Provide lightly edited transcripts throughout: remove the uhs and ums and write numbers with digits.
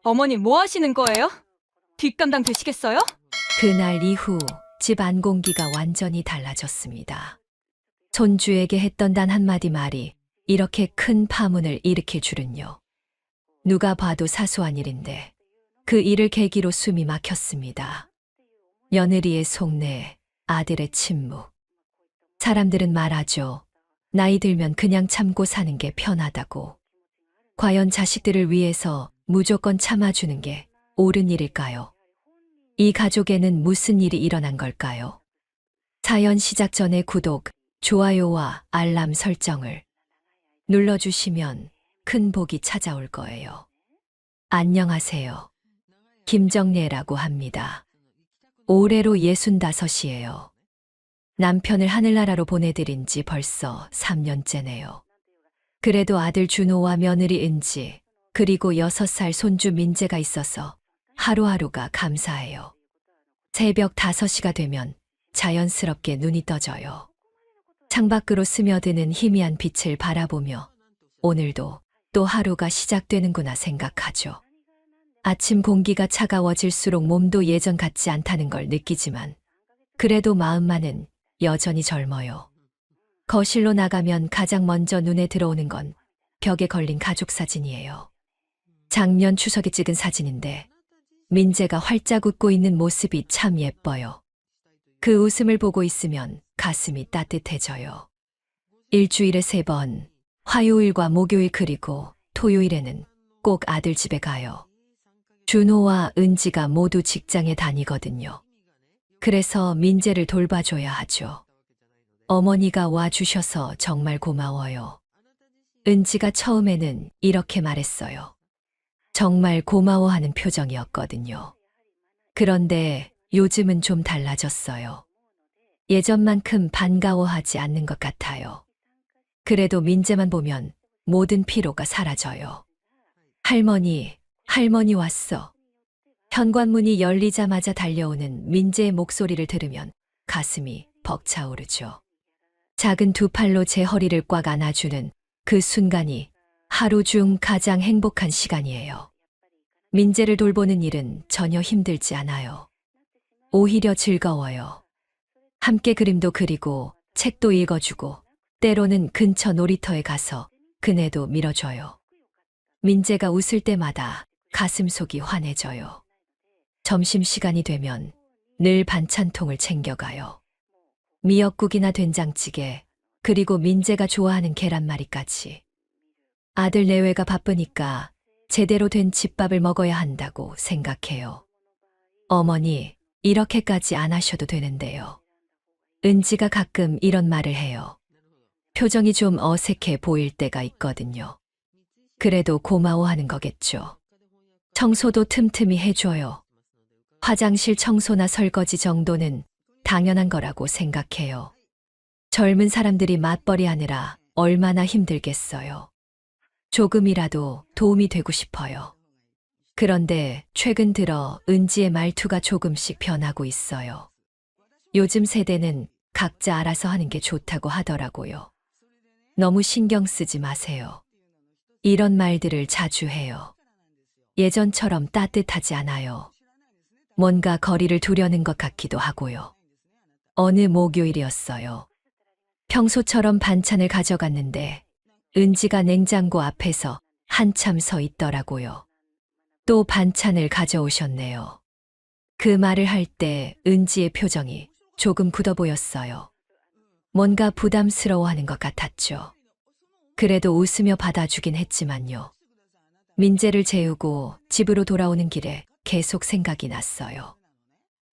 어머니 뭐 하시는 거예요? 뒷감당 되시겠어요? 그날 이후 집 안 공기가 완전히 달라졌습니다. 손주에게 했던 단 한마디 말이 이렇게 큰 파문을 일으킬 줄은요. 누가 봐도 사소한 일인데 그 일을 계기로 숨이 막혔습니다. 며느리의 속내, 아들의 침묵. 사람들은 말하죠. 나이 들면 그냥 참고 사는 게 편하다고. 과연 자식들을 위해서 무조건 참아주는 게 옳은 일일까요? 이 가족에는 무슨 일이 일어난 걸까요? 사연 시작 전에 구독, 좋아요와 알람 설정을 눌러주시면 큰 복이 찾아올 거예요. 안녕하세요. 김정래라고 합니다. 올해로 65이에요. 남편을 하늘나라로 보내드린 지 벌써 3년째네요. 그래도 아들 준호와 며느리 은지, 그리고 6살 손주 민재가 있어서 하루하루가 감사해요. 새벽 5시가 되면 자연스럽게 눈이 떠져요. 창밖으로 스며드는 희미한 빛을 바라보며 오늘도 또 하루가 시작되는구나 생각하죠. 아침 공기가 차가워질수록 몸도 예전 같지 않다는 걸 느끼지만 그래도 마음만은 여전히 젊어요. 거실로 나가면 가장 먼저 눈에 들어오는 건 벽에 걸린 가족 사진이에요. 작년 추석에 찍은 사진인데 민재가 활짝 웃고 있는 모습이 참 예뻐요. 그 웃음을 보고 있으면 가슴이 따뜻해져요. 일주일에 3번, 화요일과 목요일 그리고 토요일에는 꼭 아들 집에 가요. 준호와 은지가 모두 직장에 다니거든요. 그래서 민재를 돌봐줘야 하죠. 어머니가 와주셔서 정말 고마워요. 은지가 처음에는 이렇게 말했어요. 정말 고마워하는 표정이었거든요. 그런데 요즘은 좀 달라졌어요. 예전만큼 반가워하지 않는 것 같아요. 그래도 민재만 보면 모든 피로가 사라져요. 할머니, 할머니 왔어. 현관문이 열리자마자 달려오는 민재의 목소리를 들으면 가슴이 벅차오르죠. 작은 두 팔로 제 허리를 꽉 안아주는 그 순간이 하루 중 가장 행복한 시간이에요. 민재를 돌보는 일은 전혀 힘들지 않아요. 오히려 즐거워요. 함께 그림도 그리고 책도 읽어주고 때로는 근처 놀이터에 가서 그네도 밀어줘요. 민재가 웃을 때마다 가슴속이 환해져요. 점심시간이 되면 늘 반찬통을 챙겨가요. 미역국이나 된장찌개, 그리고 민재가 좋아하는 계란말이까지. 아들 내외가 바쁘니까 제대로 된 집밥을 먹어야 한다고 생각해요. 어머니, 이렇게까지 안 하셔도 되는데요. 은지가 가끔 이런 말을 해요. 표정이 좀 어색해 보일 때가 있거든요. 그래도 고마워하는 거겠죠. 청소도 틈틈이 해줘요. 화장실 청소나 설거지 정도는 당연한 거라고 생각해요. 젊은 사람들이 맞벌이 하느라 얼마나 힘들겠어요. 조금이라도 도움이 되고 싶어요. 그런데 최근 들어 은지의 말투가 조금씩 변하고 있어요. 요즘 세대는 각자 알아서 하는 게 좋다고 하더라고요. 너무 신경 쓰지 마세요. 이런 말들을 자주 해요. 예전처럼 따뜻하지 않아요. 뭔가 거리를 두려는 것 같기도 하고요. 어느 목요일이었어요. 평소처럼 반찬을 가져갔는데 은지가 냉장고 앞에서 한참 서 있더라고요. 또 반찬을 가져오셨네요. 그 말을 할 때 은지의 표정이 조금 굳어 보였어요. 뭔가 부담스러워하는 것 같았죠. 그래도 웃으며 받아주긴 했지만요. 민재를 재우고 집으로 돌아오는 길에 계속 생각이 났어요.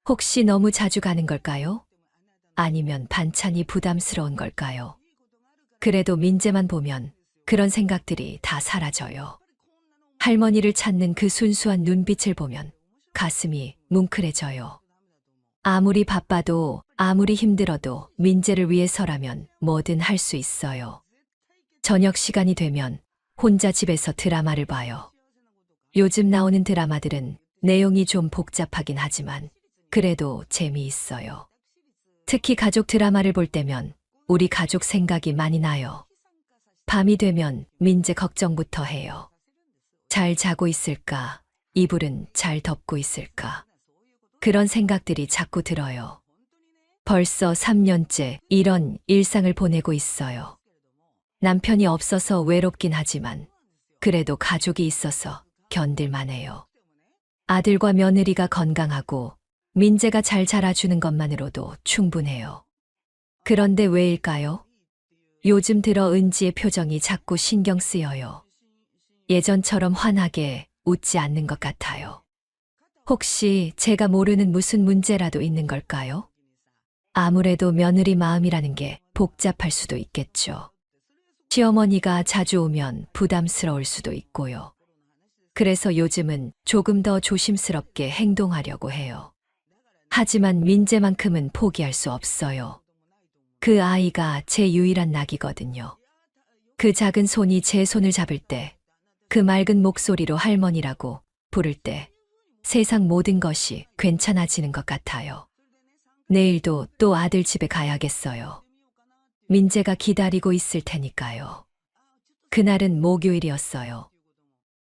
혹시 너무 자주 가는 걸까요? 아니면 반찬이 부담스러운 걸까요? 그래도 민재만 보면 그런 생각들이 다 사라져요. 할머니를 찾는 그 순수한 눈빛을 보면 가슴이 뭉클해져요. 아무리 바빠도 아무리 힘들어도 민재를 위해서라면 뭐든 할 수 있어요. 저녁 시간이 되면 혼자 집에서 드라마를 봐요. 요즘 나오는 드라마들은 내용이 좀 복잡하긴 하지만 그래도 재미있어요. 특히 가족 드라마를 볼 때면 우리 가족 생각이 많이 나요. 밤이 되면 민재 걱정부터 해요. 잘 자고 있을까? 이불은 잘 덮고 있을까? 그런 생각들이 자꾸 들어요. 벌써 3년째 이런 일상을 보내고 있어요. 남편이 없어서 외롭긴 하지만 그래도 가족이 있어서 견딜만 해요. 아들과 며느리가 건강하고 민재가 잘 자라주는 것만으로도 충분해요. 그런데 왜일까요? 요즘 들어 은지의 표정이 자꾸 신경 쓰여요. 예전처럼 환하게 웃지 않는 것 같아요. 혹시 제가 모르는 무슨 문제라도 있는 걸까요? 아무래도 며느리 마음이라는 게 복잡할 수도 있겠죠. 시어머니가 자주 오면 부담스러울 수도 있고요. 그래서 요즘은 조금 더 조심스럽게 행동하려고 해요. 하지만 민재만큼은 포기할 수 없어요. 그 아이가 제 유일한 낙이거든요. 그 작은 손이 제 손을 잡을 때, 그 맑은 목소리로 할머니라고 부를 때, 세상 모든 것이 괜찮아지는 것 같아요. 내일도 또 아들 집에 가야겠어요. 민재가 기다리고 있을 테니까요. 그날은 목요일이었어요.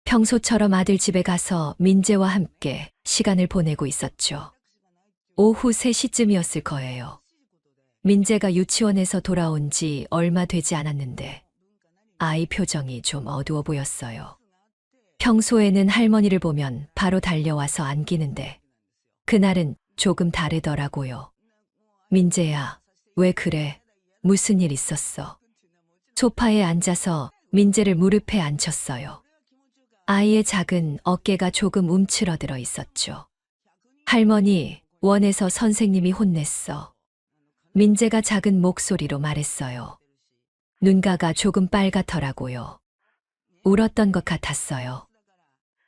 평소처럼 아들 집에 가서 민재와 함께 시간을 보내고 있었죠. 오후 3시쯤이었을 거예요. 민재가 유치원에서 돌아온 지 얼마 되지 않았는데 아이 표정이 좀 어두워 보였어요. 평소에는 할머니를 보면 바로 달려와서 안기는데 그날은 조금 다르더라고요. 민재야, 왜 그래? 무슨 일 있었어? 소파에 앉아서 민재를 무릎에 앉혔어요. 아이의 작은 어깨가 조금 움츠러들어 있었죠. 할머니, 원에서 선생님이 혼냈어. 민재가 작은 목소리로 말했어요. 눈가가 조금 빨갛더라고요. 울었던 것 같았어요.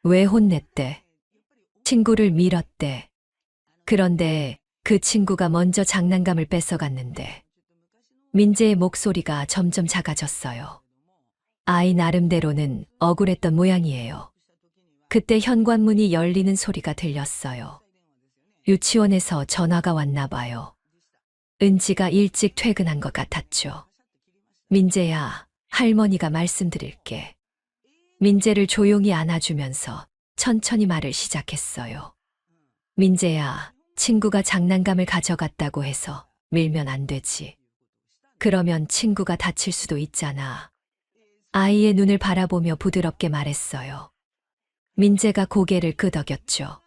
왜 혼냈대? 친구를 밀었대. 그런데 그 친구가 먼저 장난감을 뺏어갔는데 민재의 목소리가 점점 작아졌어요. 아이 나름대로는 억울했던 모양이에요. 그때 현관문이 열리는 소리가 들렸어요. 유치원에서 전화가 왔나 봐요. 은지가 일찍 퇴근한 것 같았죠. 민재야, 할머니가 말씀드릴게. 민재를 조용히 안아주면서 천천히 말을 시작했어요. 민재야, 친구가 장난감을 가져갔다고 해서 밀면 안 되지. 그러면 친구가 다칠 수도 있잖아. 아이의 눈을 바라보며 부드럽게 말했어요. 민재가 고개를 끄덕였죠.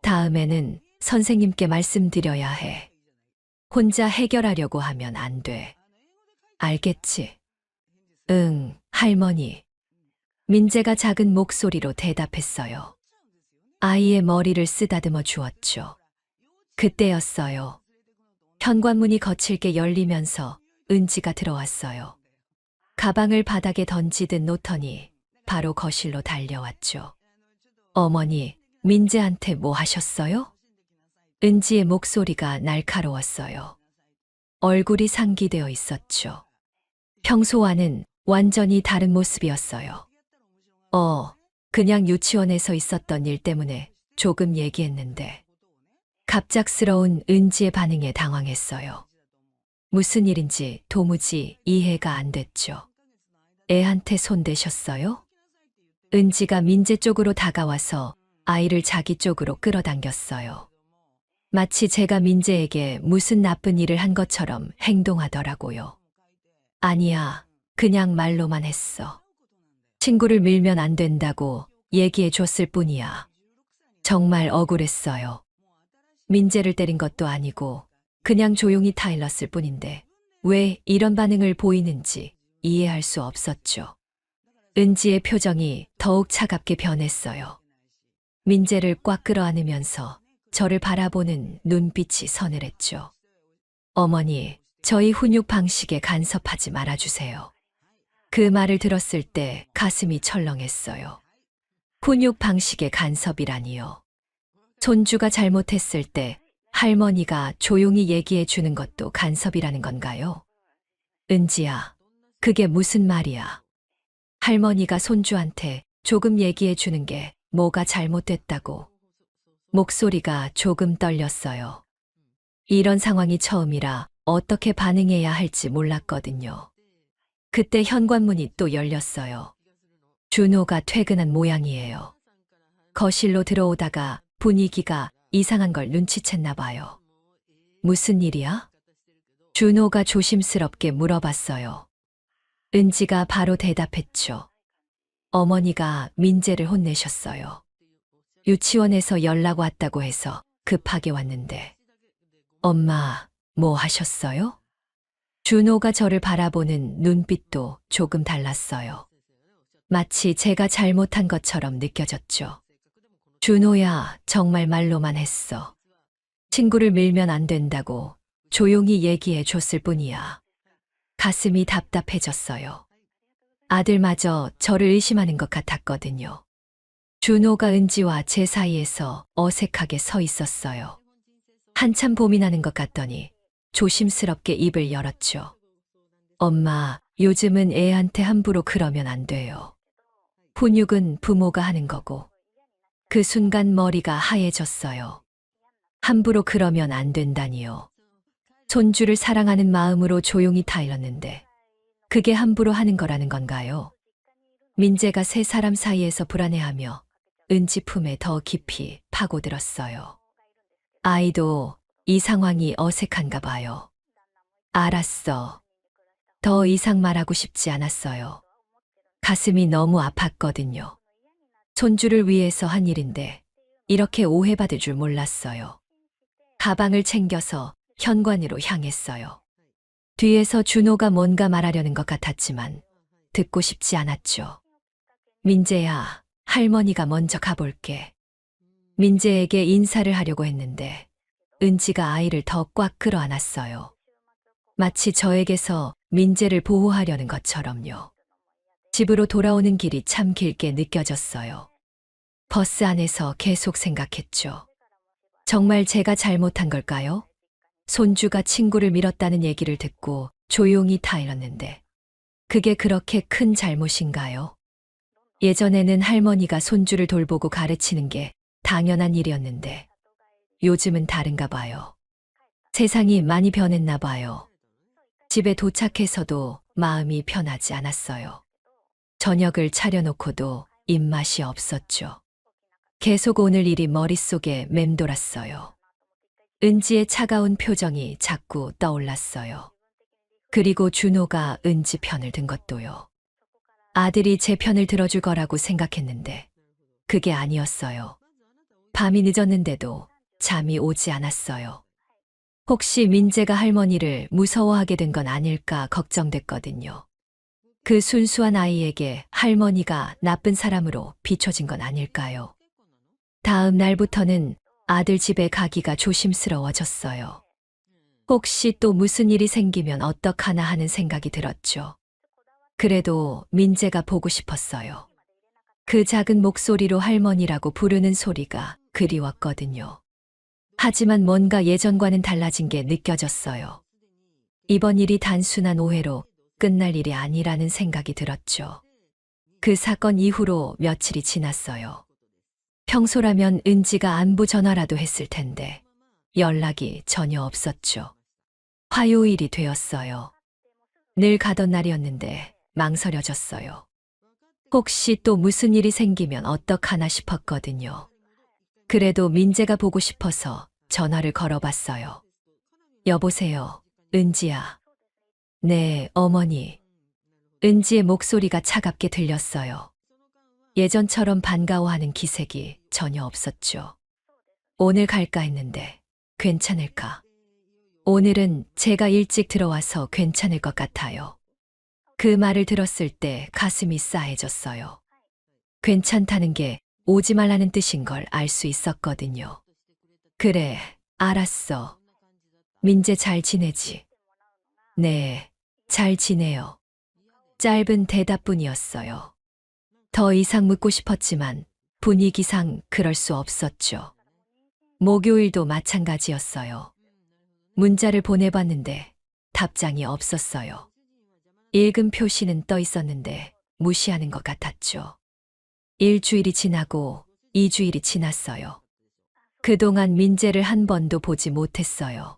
다음에는 선생님께 말씀드려야 해. 혼자 해결하려고 하면 안 돼. 알겠지? 응, 할머니. 민재가 작은 목소리로 대답했어요. 아이의 머리를 쓰다듬어 주었죠. 그때였어요. 현관문이 거칠게 열리면서 은지가 들어왔어요. 가방을 바닥에 던지듯 놓더니 바로 거실로 달려왔죠. 어머니, 민재한테 뭐 하셨어요? 은지의 목소리가 날카로웠어요. 얼굴이 상기되어 있었죠. 평소와는 완전히 다른 모습이었어요. 그냥 유치원에서 있었던 일 때문에 조금 얘기했는데 갑작스러운 은지의 반응에 당황했어요. 무슨 일인지 도무지 이해가 안 됐죠. 애한테 손대셨어요? 은지가 민재 쪽으로 다가와서 아이를 자기 쪽으로 끌어당겼어요. 마치 제가 민재에게 무슨 나쁜 일을 한 것처럼 행동하더라고요. 아니야, 그냥 말로만 했어. 친구를 밀면 안 된다고 얘기해 줬을 뿐이야. 정말 억울했어요. 민재를 때린 것도 아니고 그냥 조용히 타일렀을 뿐인데 왜 이런 반응을 보이는지 이해할 수 없었죠. 은지의 표정이 더욱 차갑게 변했어요. 민재를 꽉 끌어안으면서 저를 바라보는 눈빛이 서늘했죠. 어머니, 저희 훈육 방식에 간섭하지 말아주세요. 그 말을 들었을 때 가슴이 철렁했어요. 훈육 방식의 간섭이라니요. 손주가 잘못했을 때 할머니가 조용히 얘기해 주는 것도 간섭이라는 건가요? 은지야, 그게 무슨 말이야? 할머니가 손주한테 조금 얘기해 주는 게 뭐가 잘못됐다고. 목소리가 조금 떨렸어요. 이런 상황이 처음이라 어떻게 반응해야 할지 몰랐거든요. 그때 현관문이 또 열렸어요. 준호가 퇴근한 모양이에요. 거실로 들어오다가 분위기가 이상한 걸 눈치챘나 봐요. 무슨 일이야? 준호가 조심스럽게 물어봤어요. 은지가 바로 대답했죠. 어머니가 민재를 혼내셨어요. 유치원에서 연락 왔다고 해서 급하게 왔는데. 엄마, 뭐 하셨어요? 준호가 저를 바라보는 눈빛도 조금 달랐어요. 마치 제가 잘못한 것처럼 느껴졌죠. 준호야, 정말 말로만 했어. 친구를 밀면 안 된다고 조용히 얘기해 줬을 뿐이야. 가슴이 답답해졌어요. 아들마저 저를 의심하는 것 같았거든요. 준호가 은지와 제 사이에서 어색하게 서 있었어요. 한참 고민하는 것 같더니 조심스럽게 입을 열었죠. 엄마, 요즘은 애한테 함부로 그러면 안 돼요. 훈육은 부모가 하는 거고. 그 순간 머리가 하얘졌어요. 함부로 그러면 안 된다니요. 손주를 사랑하는 마음으로 조용히 타일렀는데 그게 함부로 하는 거라는 건가요? 민재가 세 사람 사이에서 불안해하며 은지 품에 더 깊이 파고들었어요. 아이도 이 상황이 어색한가 봐요. 알았어. 더 이상 말하고 싶지 않았어요. 가슴이 너무 아팠거든요. 손주를 위해서 한 일인데 이렇게 오해받을 줄 몰랐어요. 가방을 챙겨서 현관으로 향했어요. 뒤에서 준호가 뭔가 말하려는 것 같았지만 듣고 싶지 않았죠. 민재야, 할머니가 먼저 가볼게. 민재에게 인사를 하려고 했는데 은지가 아이를 더 꽉 끌어안았어요. 마치 저에게서 민재를 보호하려는 것처럼요. 집으로 돌아오는 길이 참 길게 느껴졌어요. 버스 안에서 계속 생각했죠. 정말 제가 잘못한 걸까요? 손주가 친구를 밀었다는 얘기를 듣고 조용히 타일렀는데 그게 그렇게 큰 잘못인가요? 예전에는 할머니가 손주를 돌보고 가르치는 게 당연한 일이었는데 요즘은 다른가 봐요. 세상이 많이 변했나 봐요. 집에 도착해서도 마음이 편하지 않았어요. 저녁을 차려놓고도 입맛이 없었죠. 계속 오늘 일이 머릿속에 맴돌았어요. 은지의 차가운 표정이 자꾸 떠올랐어요. 그리고 준호가 은지 편을 든 것도요. 아들이 제 편을 들어줄 거라고 생각했는데 그게 아니었어요. 밤이 늦었는데도 잠이 오지 않았어요. 혹시 민재가 할머니를 무서워하게 된 건 아닐까 걱정됐거든요. 그 순수한 아이에게 할머니가 나쁜 사람으로 비춰진 건 아닐까요? 다음 날부터는 아들 집에 가기가 조심스러워졌어요. 혹시 또 무슨 일이 생기면 어떡하나 하는 생각이 들었죠. 그래도 민재가 보고 싶었어요. 그 작은 목소리로 할머니라고 부르는 소리가 그리웠거든요. 하지만 뭔가 예전과는 달라진 게 느껴졌어요. 이번 일이 단순한 오해로 끝날 일이 아니라는 생각이 들었죠. 그 사건 이후로 며칠이 지났어요. 평소라면 은지가 안부 전화라도 했을 텐데 연락이 전혀 없었죠. 화요일이 되었어요. 늘 가던 날이었는데 망설여졌어요. 혹시 또 무슨 일이 생기면 어떡하나 싶었거든요. 그래도 민재가 보고 싶어서 전화를 걸어봤어요. 여보세요, 은지야. 네, 어머니. 은지의 목소리가 차갑게 들렸어요. 예전처럼 반가워하는 기색이 전혀 없었죠. 오늘 갈까 했는데 괜찮을까? 오늘은 제가 일찍 들어와서 괜찮을 것 같아요. 그 말을 들었을 때 가슴이 싸해졌어요. 괜찮다는 게 오지 말라는 뜻인 걸 알 수 있었거든요. 그래, 알았어. 민재 잘 지내지? 네, 잘 지내요. 짧은 대답뿐이었어요. 더 이상 묻고 싶었지만 분위기상 그럴 수 없었죠. 목요일도 마찬가지였어요. 문자를 보내봤는데 답장이 없었어요. 읽음 표시는 떠 있었는데 무시하는 것 같았죠. 일주일이 지나고 2주일이 지났어요. 그동안 민재를 한 번도 보지 못했어요.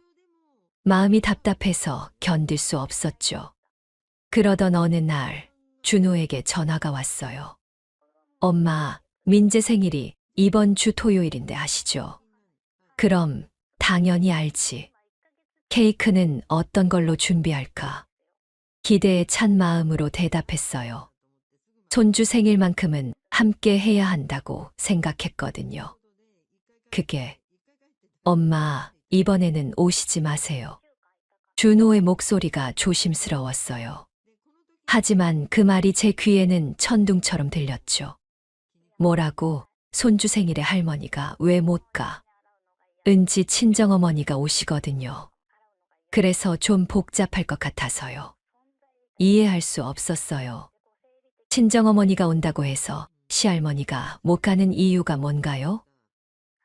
마음이 답답해서 견딜 수 없었죠. 그러던 어느 날 준호에게 전화가 왔어요. 엄마, 민재 생일이 이번 주 토요일인데 아시죠? 그럼 당연히 알지. 케이크는 어떤 걸로 준비할까? 기대에 찬 마음으로 대답했어요. 손주 생일만큼은 함께 해야 한다고 생각했거든요. 그게, 엄마, 이번에는 오시지 마세요. 준호의 목소리가 조심스러웠어요. 하지만 그 말이 제 귀에는 천둥처럼 들렸죠. 뭐라고? 손주 생일에 할머니가 왜 못 가? 은지 친정어머니가 오시거든요. 그래서 좀 복잡할 것 같아서요. 이해할 수 없었어요. 친정어머니가 온다고 해서 시할머니가 못 가는 이유가 뭔가요?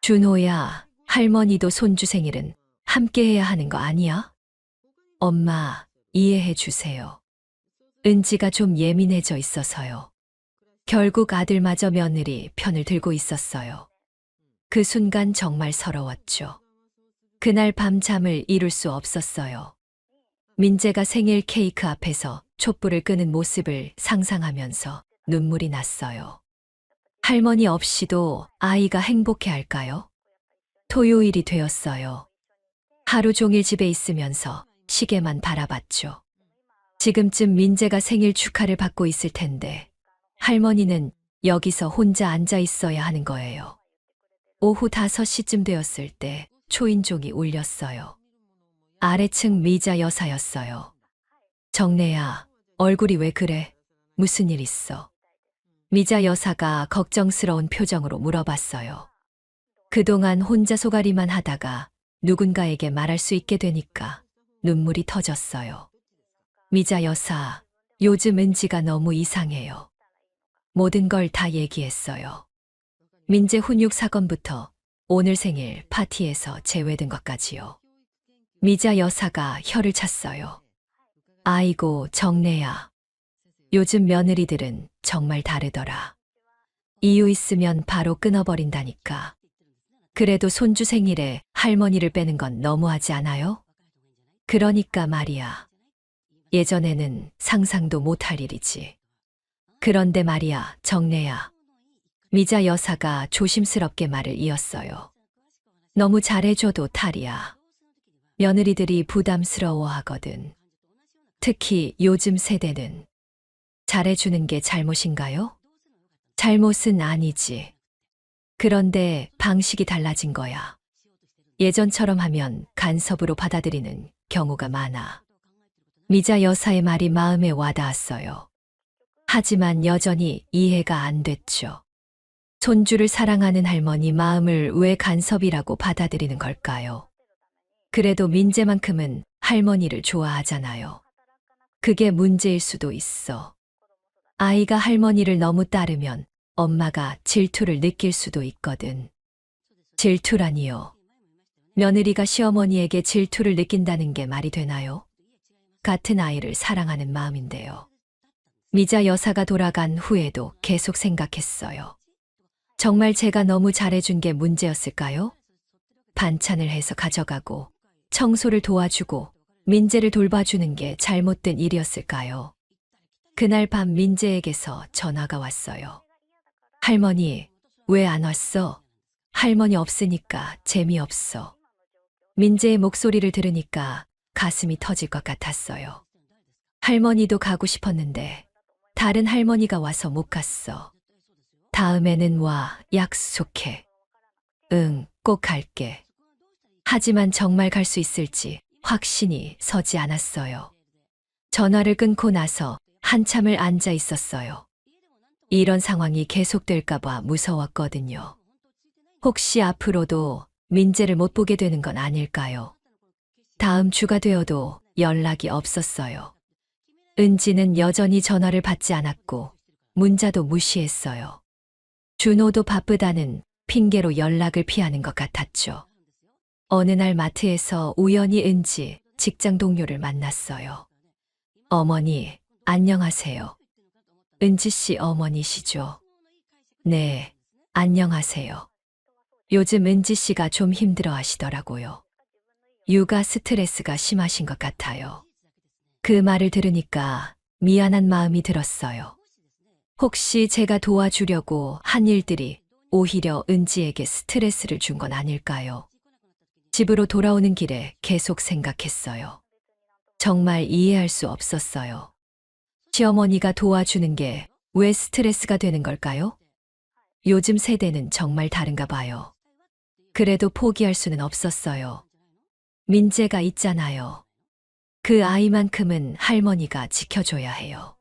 준호야, 할머니도 손주 생일은 함께 해야 하는 거 아니야? 엄마, 이해해 주세요. 은지가 좀 예민해져 있어서요. 결국 아들마저 며느리 편을 들고 있었어요. 그 순간 정말 서러웠죠. 그날 밤 잠을 이룰 수 없었어요. 민재가 생일 케이크 앞에서 촛불을 끄는 모습을 상상하면서 눈물이 났어요. 할머니 없이도 아이가 행복해 할까요? 토요일이 되었어요. 하루 종일 집에 있으면서 시계만 바라봤죠. 지금쯤 민재가 생일 축하를 받고 있을 텐데 할머니는 여기서 혼자 앉아 있어야 하는 거예요. 오후 5시쯤 되었을 때 초인종이 울렸어요. 아래층 미자 여사였어요. 정래야, 얼굴이 왜 그래? 무슨 일 있어? 미자 여사가 걱정스러운 표정으로 물어봤어요. 그동안 혼자 소가리만 하다가 누군가에게 말할 수 있게 되니까 눈물이 터졌어요. 미자 여사, 요즘 은지가 너무 이상해요. 모든 걸 다 얘기했어요. 민재 훈육 사건부터 오늘 생일 파티에서 제외된 것까지요. 미자 여사가 혀를 찼어요. 아이고, 정래야. 요즘 며느리들은 정말 다르더라. 이유 있으면 바로 끊어버린다니까. 그래도 손주 생일에 할머니를 빼는 건 너무하지 않아요? 그러니까 말이야. 예전에는 상상도 못할 일이지. 그런데 말이야, 정래야. 미자 여사가 조심스럽게 말을 이었어요. 너무 잘해줘도 탈이야. 며느리들이 부담스러워하거든. 특히 요즘 세대는. 잘해주는 게 잘못인가요? 잘못은 아니지. 그런데 방식이 달라진 거야. 예전처럼 하면 간섭으로 받아들이는 경우가 많아. 미자 여사의 말이 마음에 와닿았어요. 하지만 여전히 이해가 안 됐죠. 손주를 사랑하는 할머니 마음을 왜 간섭이라고 받아들이는 걸까요? 그래도 민재만큼은 할머니를 좋아하잖아요. 그게 문제일 수도 있어. 아이가 할머니를 너무 따르면 엄마가 질투를 느낄 수도 있거든. 질투라니요. 며느리가 시어머니에게 질투를 느낀다는 게 말이 되나요? 같은 아이를 사랑하는 마음인데요. 미자 여사가 돌아간 후에도 계속 생각했어요. 정말 제가 너무 잘해준 게 문제였을까요? 반찬을 해서 가져가고, 청소를 도와주고, 민재를 돌봐주는 게 잘못된 일이었을까요? 그날 밤 민재에게서 전화가 왔어요. 할머니, 왜 안 왔어? 할머니 없으니까 재미없어. 민재의 목소리를 들으니까 가슴이 터질 것 같았어요. 할머니도 가고 싶었는데 다른 할머니가 와서 못 갔어. 다음에는 와, 약속해. 응, 꼭 갈게. 하지만 정말 갈 수 있을지 확신이 서지 않았어요. 전화를 끊고 나서 한참을 앉아 있었어요. 이런 상황이 계속될까봐 무서웠거든요. 혹시 앞으로도 민재를 못 보게 되는 건 아닐까요? 다음 주가 되어도 연락이 없었어요. 은지는 여전히 전화를 받지 않았고 문자도 무시했어요. 준호도 바쁘다는 핑계로 연락을 피하는 것 같았죠. 어느 날 마트에서 우연히 은지 직장 동료를 만났어요. 어머니, 안녕하세요. 은지 씨 어머니시죠? 네, 안녕하세요. 요즘 은지 씨가 좀 힘들어 하시더라고요. 육아 스트레스가 심하신 것 같아요. 그 말을 들으니까 미안한 마음이 들었어요. 혹시 제가 도와주려고 한 일들이 오히려 은지에게 스트레스를 준 건 아닐까요? 집으로 돌아오는 길에 계속 생각했어요. 정말 이해할 수 없었어요. 시어머니가 도와주는 게 왜 스트레스가 되는 걸까요? 요즘 세대는 정말 다른가 봐요. 그래도 포기할 수는 없었어요. 민재가 있잖아요. 그 아이만큼은 할머니가 지켜줘야 해요.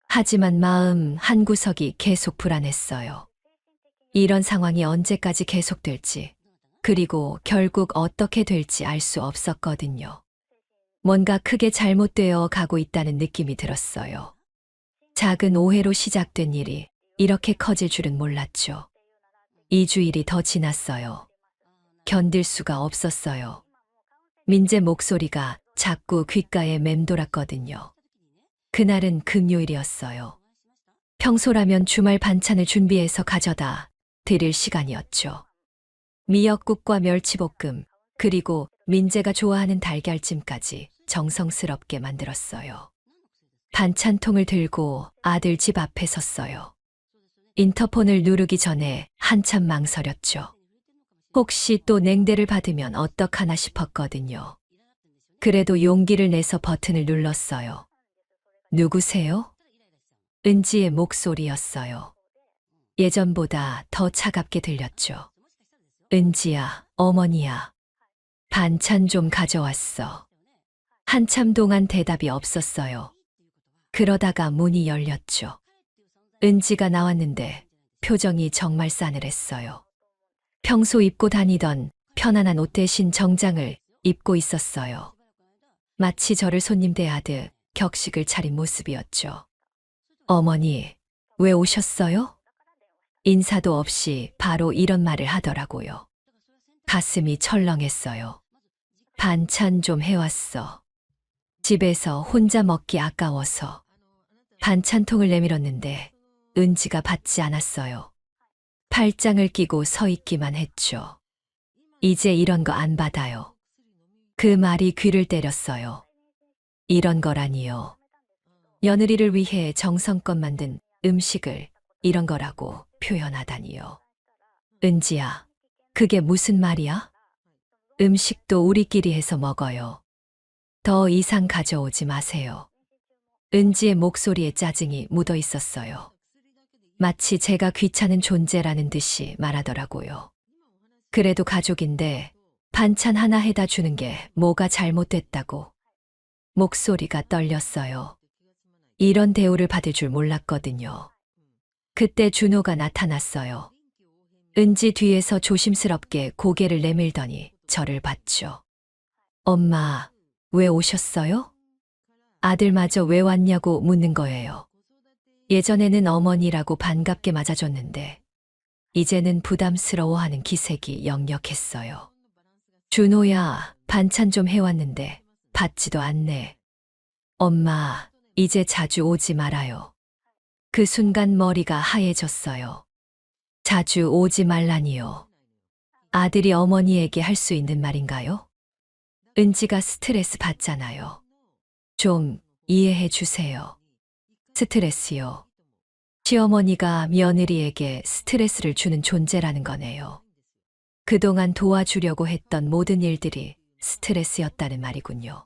하지만 마음 한구석이 계속 불안했어요. 이런 상황이 언제까지 계속될지, 그리고 결국 어떻게 될지 알 수 없었거든요. 뭔가 크게 잘못되어 가고 있다는 느낌이 들었어요. 작은 오해로 시작된 일이 이렇게 커질 줄은 몰랐죠. 2주일이 더 지났어요. 견딜 수가 없었어요. 민재 목소리가 자꾸 귓가에 맴돌았거든요. 그날은 금요일이었어요. 평소라면 주말 반찬을 준비해서 가져다 드릴 시간이었죠. 미역국과 멸치볶음, 그리고 민재가 좋아하는 달걀찜까지 정성스럽게 만들었어요. 반찬통을 들고 아들 집 앞에 섰어요. 인터폰을 누르기 전에 한참 망설였죠. 혹시 또 냉대를 받으면 어떡하나 싶었거든요. 그래도 용기를 내서 버튼을 눌렀어요. 누구세요? 은지의 목소리였어요. 예전보다 더 차갑게 들렸죠. 은지야, 어머니야. 반찬 좀 가져왔어. 한참 동안 대답이 없었어요. 그러다가 문이 열렸죠. 은지가 나왔는데 표정이 정말 싸늘했어요. 평소 입고 다니던 편안한 옷 대신 정장을 입고 있었어요. 마치 저를 손님 대하듯 격식을 차린 모습이었죠. 어머니, 왜 오셨어요? 인사도 없이 바로 이런 말을 하더라고요. 가슴이 철렁했어요. 반찬 좀 해왔어. 집에서 혼자 먹기 아까워서. 반찬통을 내밀었는데 은지가 받지 않았어요. 팔짱을 끼고 서 있기만 했죠. 이제 이런 거 안 받아요. 그 말이 귀를 때렸어요. 이런 거라니요. 며느리를 위해 정성껏 만든 음식을 이런 거라고 표현하다니요. 은지야, 그게 무슨 말이야? 음식도 우리끼리 해서 먹어요. 더 이상 가져오지 마세요. 은지의 목소리에 짜증이 묻어 있었어요. 마치 제가 귀찮은 존재라는 듯이 말하더라고요. 그래도 가족인데 반찬 하나 해다 주는 게 뭐가 잘못됐다고. 목소리가 떨렸어요. 이런 대우를 받을 줄 몰랐거든요. 그때 준호가 나타났어요. 은지 뒤에서 조심스럽게 고개를 내밀더니 저를 봤죠. 엄마, 왜 오셨어요? 아들마저 왜 왔냐고 묻는 거예요. 예전에는 어머니라고 반갑게 맞아줬는데 이제는 부담스러워하는 기색이 역력했어요. 준호야, 반찬 좀 해왔는데 받지도 않네. 엄마, 이제 자주 오지 말아요. 그 순간 머리가 하얘졌어요. 자주 오지 말라니요. 아들이 어머니에게 할 수 있는 말인가요? 은지가 스트레스 받잖아요. 좀 이해해 주세요. 스트레스요. 시어머니가 며느리에게 스트레스를 주는 존재라는 거네요. 그동안 도와주려고 했던 모든 일들이 스트레스였다는 말이군요.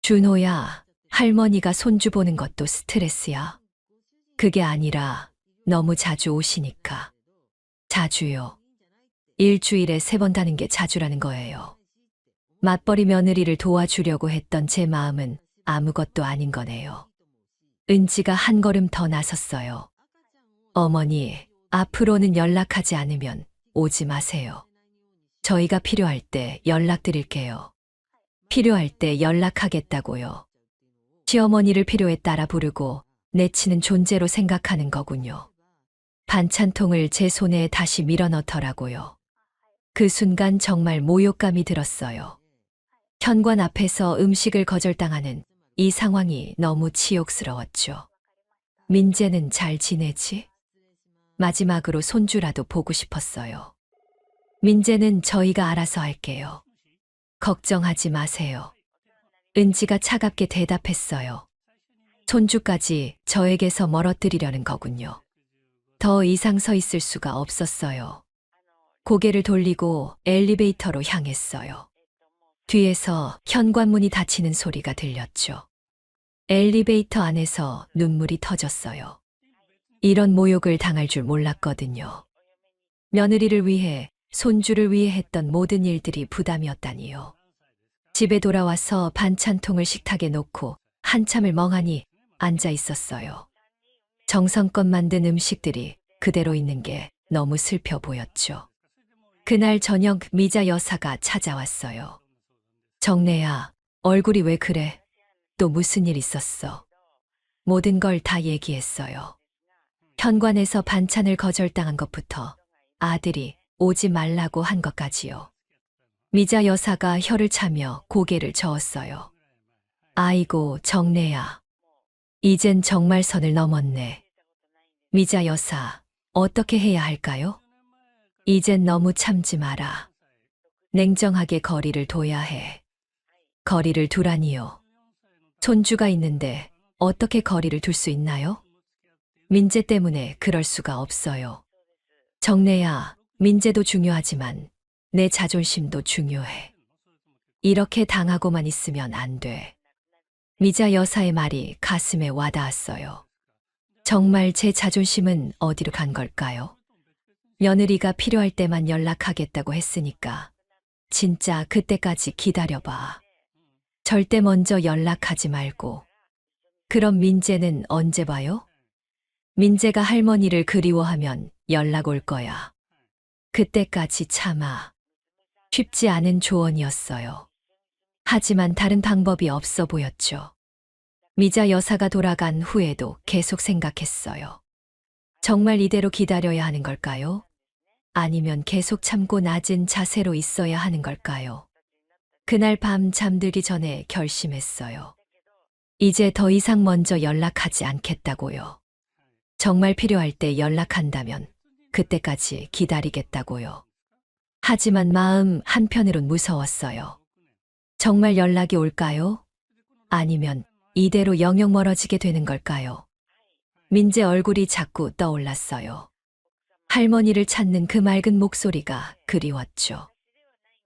준호야, 할머니가 손주 보는 것도 스트레스야. 그게 아니라 너무 자주 오시니까. 자주요. 일주일에 3번 가는 게 자주라는 거예요. 맞벌이 며느리를 도와주려고 했던 제 마음은 아무것도 아닌 거네요. 은지가 한 걸음 더 나섰어요. 어머니, 앞으로는 연락하지 않으면 오지 마세요. 저희가 필요할 때 연락드릴게요. 필요할 때 연락하겠다고요. 시어머니를 필요에 따라 부르고 내치는 존재로 생각하는 거군요. 반찬통을 제 손에 다시 밀어넣더라고요. 그 순간 정말 모욕감이 들었어요. 현관 앞에서 음식을 거절당하는 이 상황이 너무 치욕스러웠죠. 민재는 잘 지내지? 마지막으로 손주라도 보고 싶었어요. 민재는 저희가 알아서 할게요. 걱정하지 마세요. 은지가 차갑게 대답했어요. 손주까지 저에게서 멀어뜨리려는 거군요. 더 이상 서 있을 수가 없었어요. 고개를 돌리고 엘리베이터로 향했어요. 뒤에서 현관문이 닫히는 소리가 들렸죠. 엘리베이터 안에서 눈물이 터졌어요. 이런 모욕을 당할 줄 몰랐거든요. 며느리를 위해, 손주를 위해 했던 모든 일들이 부담이었다니요. 집에 돌아와서 반찬통을 식탁에 놓고 한참을 멍하니 앉아 있었어요. 정성껏 만든 음식들이 그대로 있는 게 너무 슬퍼 보였죠. 그날 저녁 미자 여사가 찾아왔어요. 정래야, 얼굴이 왜 그래? 또 무슨 일 있었어? 모든 걸 다 얘기했어요. 현관에서 반찬을 거절당한 것부터 아들이 오지 말라고 한 것까지요. 미자 여사가 혀를 차며 고개를 저었어요. 아이고, 정래야. 이젠 정말 선을 넘었네. 미자 여사, 어떻게 해야 할까요? 이젠 너무 참지 마라. 냉정하게 거리를 둬야 해. 거리를 두라니요. 손주가 있는데 어떻게 거리를 둘 수 있나요? 민재 때문에 그럴 수가 없어요. 정래야, 민재도 중요하지만 내 자존심도 중요해. 이렇게 당하고만 있으면 안 돼. 미자 여사의 말이 가슴에 와닿았어요. 정말 제 자존심은 어디로 간 걸까요? 며느리가 필요할 때만 연락하겠다고 했으니까 진짜 그때까지 기다려봐. 절대 먼저 연락하지 말고. 그럼 민재는 언제 봐요? 민재가 할머니를 그리워하면 연락 올 거야. 그때까지 참아. 쉽지 않은 조언이었어요. 하지만 다른 방법이 없어 보였죠. 미자 여사가 돌아간 후에도 계속 생각했어요. 정말 이대로 기다려야 하는 걸까요? 아니면 계속 참고 낮은 자세로 있어야 하는 걸까요? 그날 밤 잠들기 전에 결심했어요. 이제 더 이상 먼저 연락하지 않겠다고요. 정말 필요할 때 연락한다면 그때까지 기다리겠다고요. 하지만 마음 한편으론 무서웠어요. 정말 연락이 올까요? 아니면 이대로 영영 멀어지게 되는 걸까요? 민재 얼굴이 자꾸 떠올랐어요. 할머니를 찾는 그 맑은 목소리가 그리웠죠.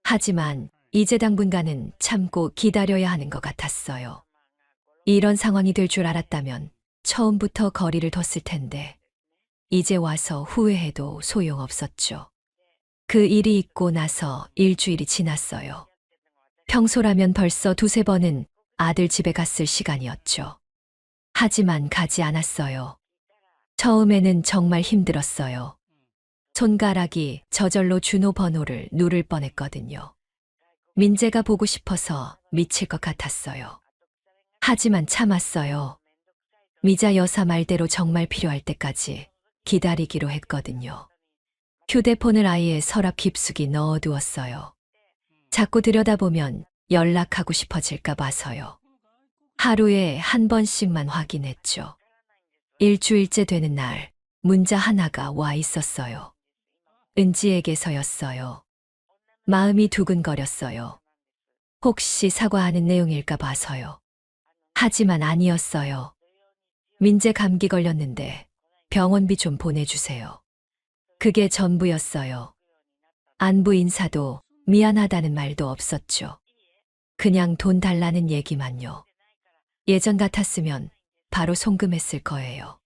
하지만 이제 당분간은 참고 기다려야 하는 것 같았어요. 이런 상황이 될 줄 알았다면 처음부터 거리를 뒀을 텐데 이제 와서 후회해도 소용없었죠. 그 일이 있고 나서 일주일이 지났어요. 평소라면 벌써 두세 번은 아들 집에 갔을 시간이었죠. 하지만 가지 않았어요. 처음에는 정말 힘들었어요. 손가락이 저절로 준호 번호를 누를 뻔했거든요. 민재가 보고 싶어서 미칠 것 같았어요. 하지만 참았어요. 미자 여사 말대로 정말 필요할 때까지 기다리기로 했거든요. 휴대폰을 아예 서랍 깊숙이 넣어두었어요. 자꾸 들여다보면 연락하고 싶어질까 봐서요. 하루에 한 번씩만 확인했죠. 일주일째 되는 날 문자 하나가 와 있었어요. 은지에게서였어요. 마음이 두근거렸어요. 혹시 사과하는 내용일까 봐서요. 하지만 아니었어요. 민재 감기 걸렸는데 병원비 좀 보내주세요. 그게 전부였어요. 안부 인사도 미안하다는 말도 없었죠. 그냥 돈 달라는 얘기만요. 예전 같았으면 바로 송금했을 거예요.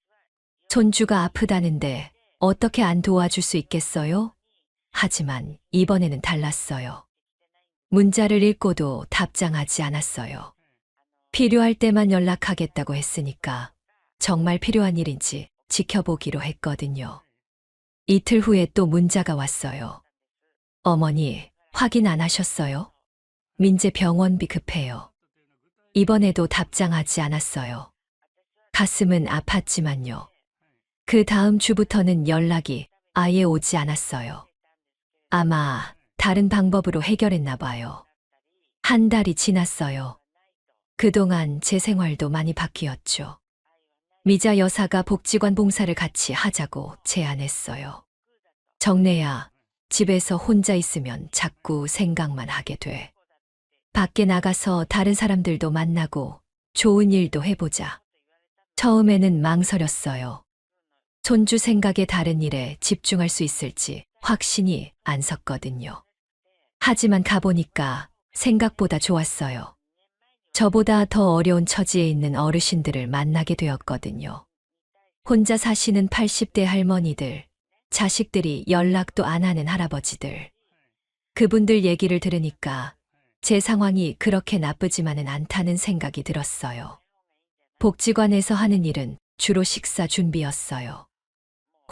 손주가 아프다는데 어떻게 안 도와줄 수 있겠어요? 하지만 이번에는 달랐어요. 문자를 읽고도 답장하지 않았어요. 필요할 때만 연락하겠다고 했으니까 정말 필요한 일인지 지켜보기로 했거든요. 이틀 후에 또 문자가 왔어요. 어머니, 확인 안 하셨어요? 민재 병원비 급해요. 이번에도 답장하지 않았어요. 가슴은 아팠지만요. 그 다음 주부터는 연락이 아예 오지 않았어요. 아마 다른 방법으로 해결했나 봐요. 한 달이 지났어요. 그동안 제 생활도 많이 바뀌었죠. 미자 여사가 복지관 봉사를 같이 하자고 제안했어요. 정래야, 집에서 혼자 있으면 자꾸 생각만 하게 돼. 밖에 나가서 다른 사람들도 만나고 좋은 일도 해보자. 처음에는 망설였어요. 손주 생각에 다른 일에 집중할 수 있을지 확신이 안 섰거든요. 하지만 가보니까 생각보다 좋았어요. 저보다 더 어려운 처지에 있는 어르신들을 만나게 되었거든요. 혼자 사시는 80대 할머니들, 자식들이 연락도 안 하는 할아버지들. 그분들 얘기를 들으니까 제 상황이 그렇게 나쁘지만은 않다는 생각이 들었어요. 복지관에서 하는 일은 주로 식사 준비였어요.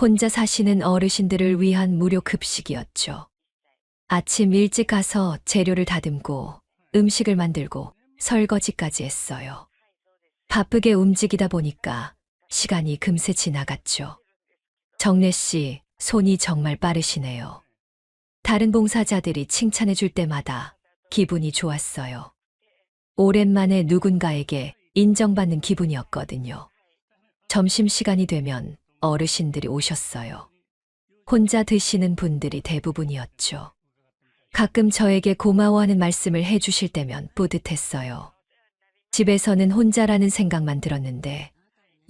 혼자 사시는 어르신들을 위한 무료 급식이었죠. 아침 일찍 가서 재료를 다듬고 음식을 만들고 설거지까지 했어요. 바쁘게 움직이다 보니까 시간이 금세 지나갔죠. 정래 씨, 손이 정말 빠르시네요. 다른 봉사자들이 칭찬해 줄 때마다 기분이 좋았어요. 오랜만에 누군가에게 인정받는 기분이었거든요. 점심시간이 되면 어르신들이 오셨어요. 혼자 드시는 분들이 대부분이었죠. 가끔 저에게 고마워하는 말씀을 해주실 때면 뿌듯했어요. 집에서는 혼자라는 생각만 들었는데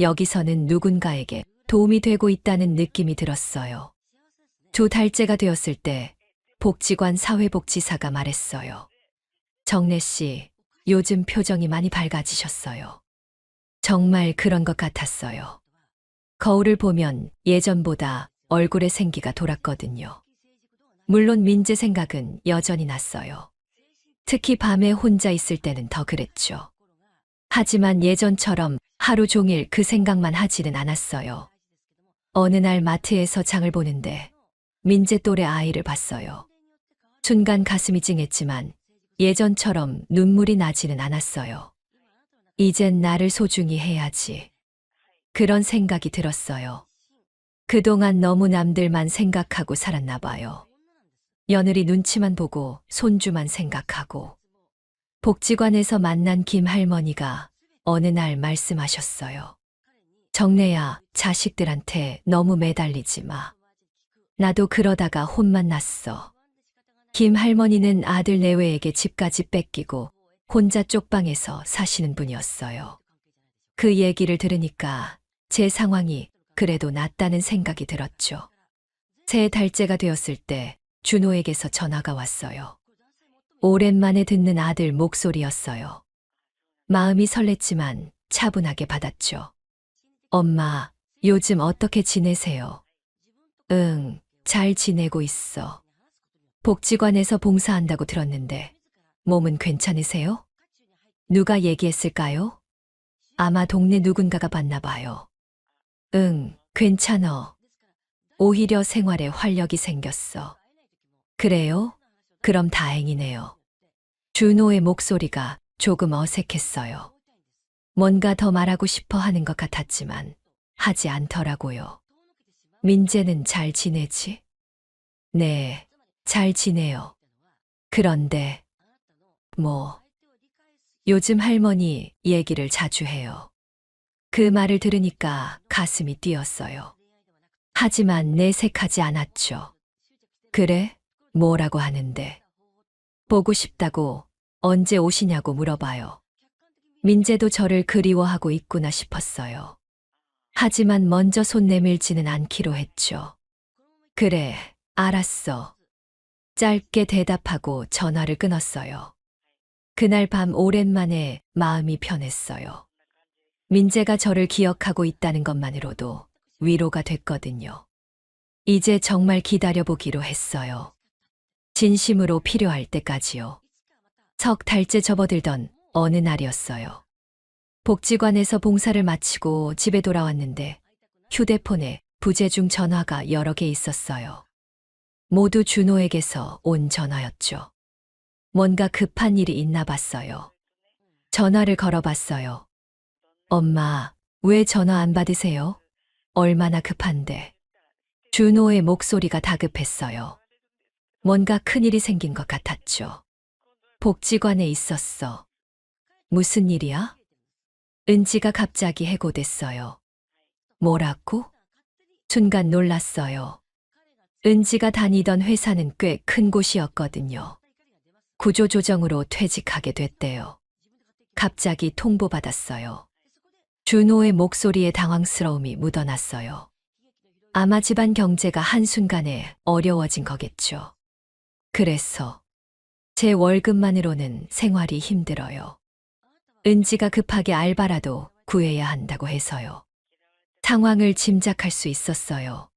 여기서는 누군가에게 도움이 되고 있다는 느낌이 들었어요. 2달째가 되었을 때 복지관 사회복지사가 말했어요. 정래 씨, 요즘 표정이 많이 밝아지셨어요. 정말 그런 것 같았어요. 거울을 보면 예전보다 얼굴에 생기가 돌았거든요. 물론 민재 생각은 여전히 났어요. 특히 밤에 혼자 있을 때는 더 그랬죠. 하지만 예전처럼 하루 종일 그 생각만 하지는 않았어요. 어느 날 마트에서 장을 보는데 민재 또래 아이를 봤어요. 순간 가슴이 찡했지만 예전처럼 눈물이 나지는 않았어요. 이젠 나를 소중히 해야지. 그런 생각이 들었어요. 그동안 너무 남들만 생각하고 살았나 봐요. 며느리 눈치만 보고 손주만 생각하고. 복지관에서 만난 김 할머니가 어느 날 말씀하셨어요. 정래야, 자식들한테 너무 매달리지 마. 나도 그러다가 혼만 났어. 김 할머니는 아들 내외에게 집까지 뺏기고 혼자 쪽방에서 사시는 분이었어요. 그 얘기를 들으니까 제 상황이 그래도 낫다는 생각이 들었죠. 3달째가 되었을 때 준호에게서 전화가 왔어요. 오랜만에 듣는 아들 목소리였어요. 마음이 설렜지만 차분하게 받았죠. 엄마, 요즘 어떻게 지내세요? 응, 잘 지내고 있어. 복지관에서 봉사한다고 들었는데 몸은 괜찮으세요? 누가 얘기했을까요? 아마 동네 누군가가 봤나 봐요. 응, 괜찮어. 오히려 생활에 활력이 생겼어. 그래요? 그럼 다행이네요. 준호의 목소리가 조금 어색했어요. 뭔가 더 말하고 싶어 하는 것 같았지만 하지 않더라고요. 민재는 잘 지내지? 네, 잘 지내요. 그런데 요즘 할머니 얘기를 자주 해요. 그 말을 들으니까 가슴이 뛰었어요. 하지만 내색하지 않았죠. 그래? 뭐라고 하는데? 보고 싶다고 언제 오시냐고 물어봐요. 민재도 저를 그리워하고 있구나 싶었어요. 하지만 먼저 손 내밀지는 않기로 했죠. 그래, 알았어. 짧게 대답하고 전화를 끊었어요. 그날 밤 오랜만에 마음이 편했어요. 민재가 저를 기억하고 있다는 것만으로도 위로가 됐거든요. 이제 정말 기다려보기로 했어요. 진심으로 필요할 때까지요. 3달째 접어들던 어느 날이었어요. 복지관에서 봉사를 마치고 집에 돌아왔는데 휴대폰에 부재중 전화가 여러 개 있었어요. 모두 준호에게서 온 전화였죠. 뭔가 급한 일이 있나 봤어요. 전화를 걸어봤어요. 엄마, 왜 전화 안 받으세요? 얼마나 급한데. 준호의 목소리가 다급했어요. 뭔가 큰일이 생긴 것 같았죠. 복지관에 있었어. 무슨 일이야? 은지가 갑자기 해고됐어요. 뭐라고? 순간 놀랐어요. 은지가 다니던 회사는 꽤 큰 곳이었거든요. 구조조정으로 퇴직하게 됐대요. 갑자기 통보받았어요. 준호의 목소리에 당황스러움이 묻어났어요. 아마 집안 경제가 한순간에 어려워진 거겠죠. 그래서 제 월급만으로는 생활이 힘들어요. 은지가 급하게 알바라도 구해야 한다고 해서요. 상황을 짐작할 수 있었어요.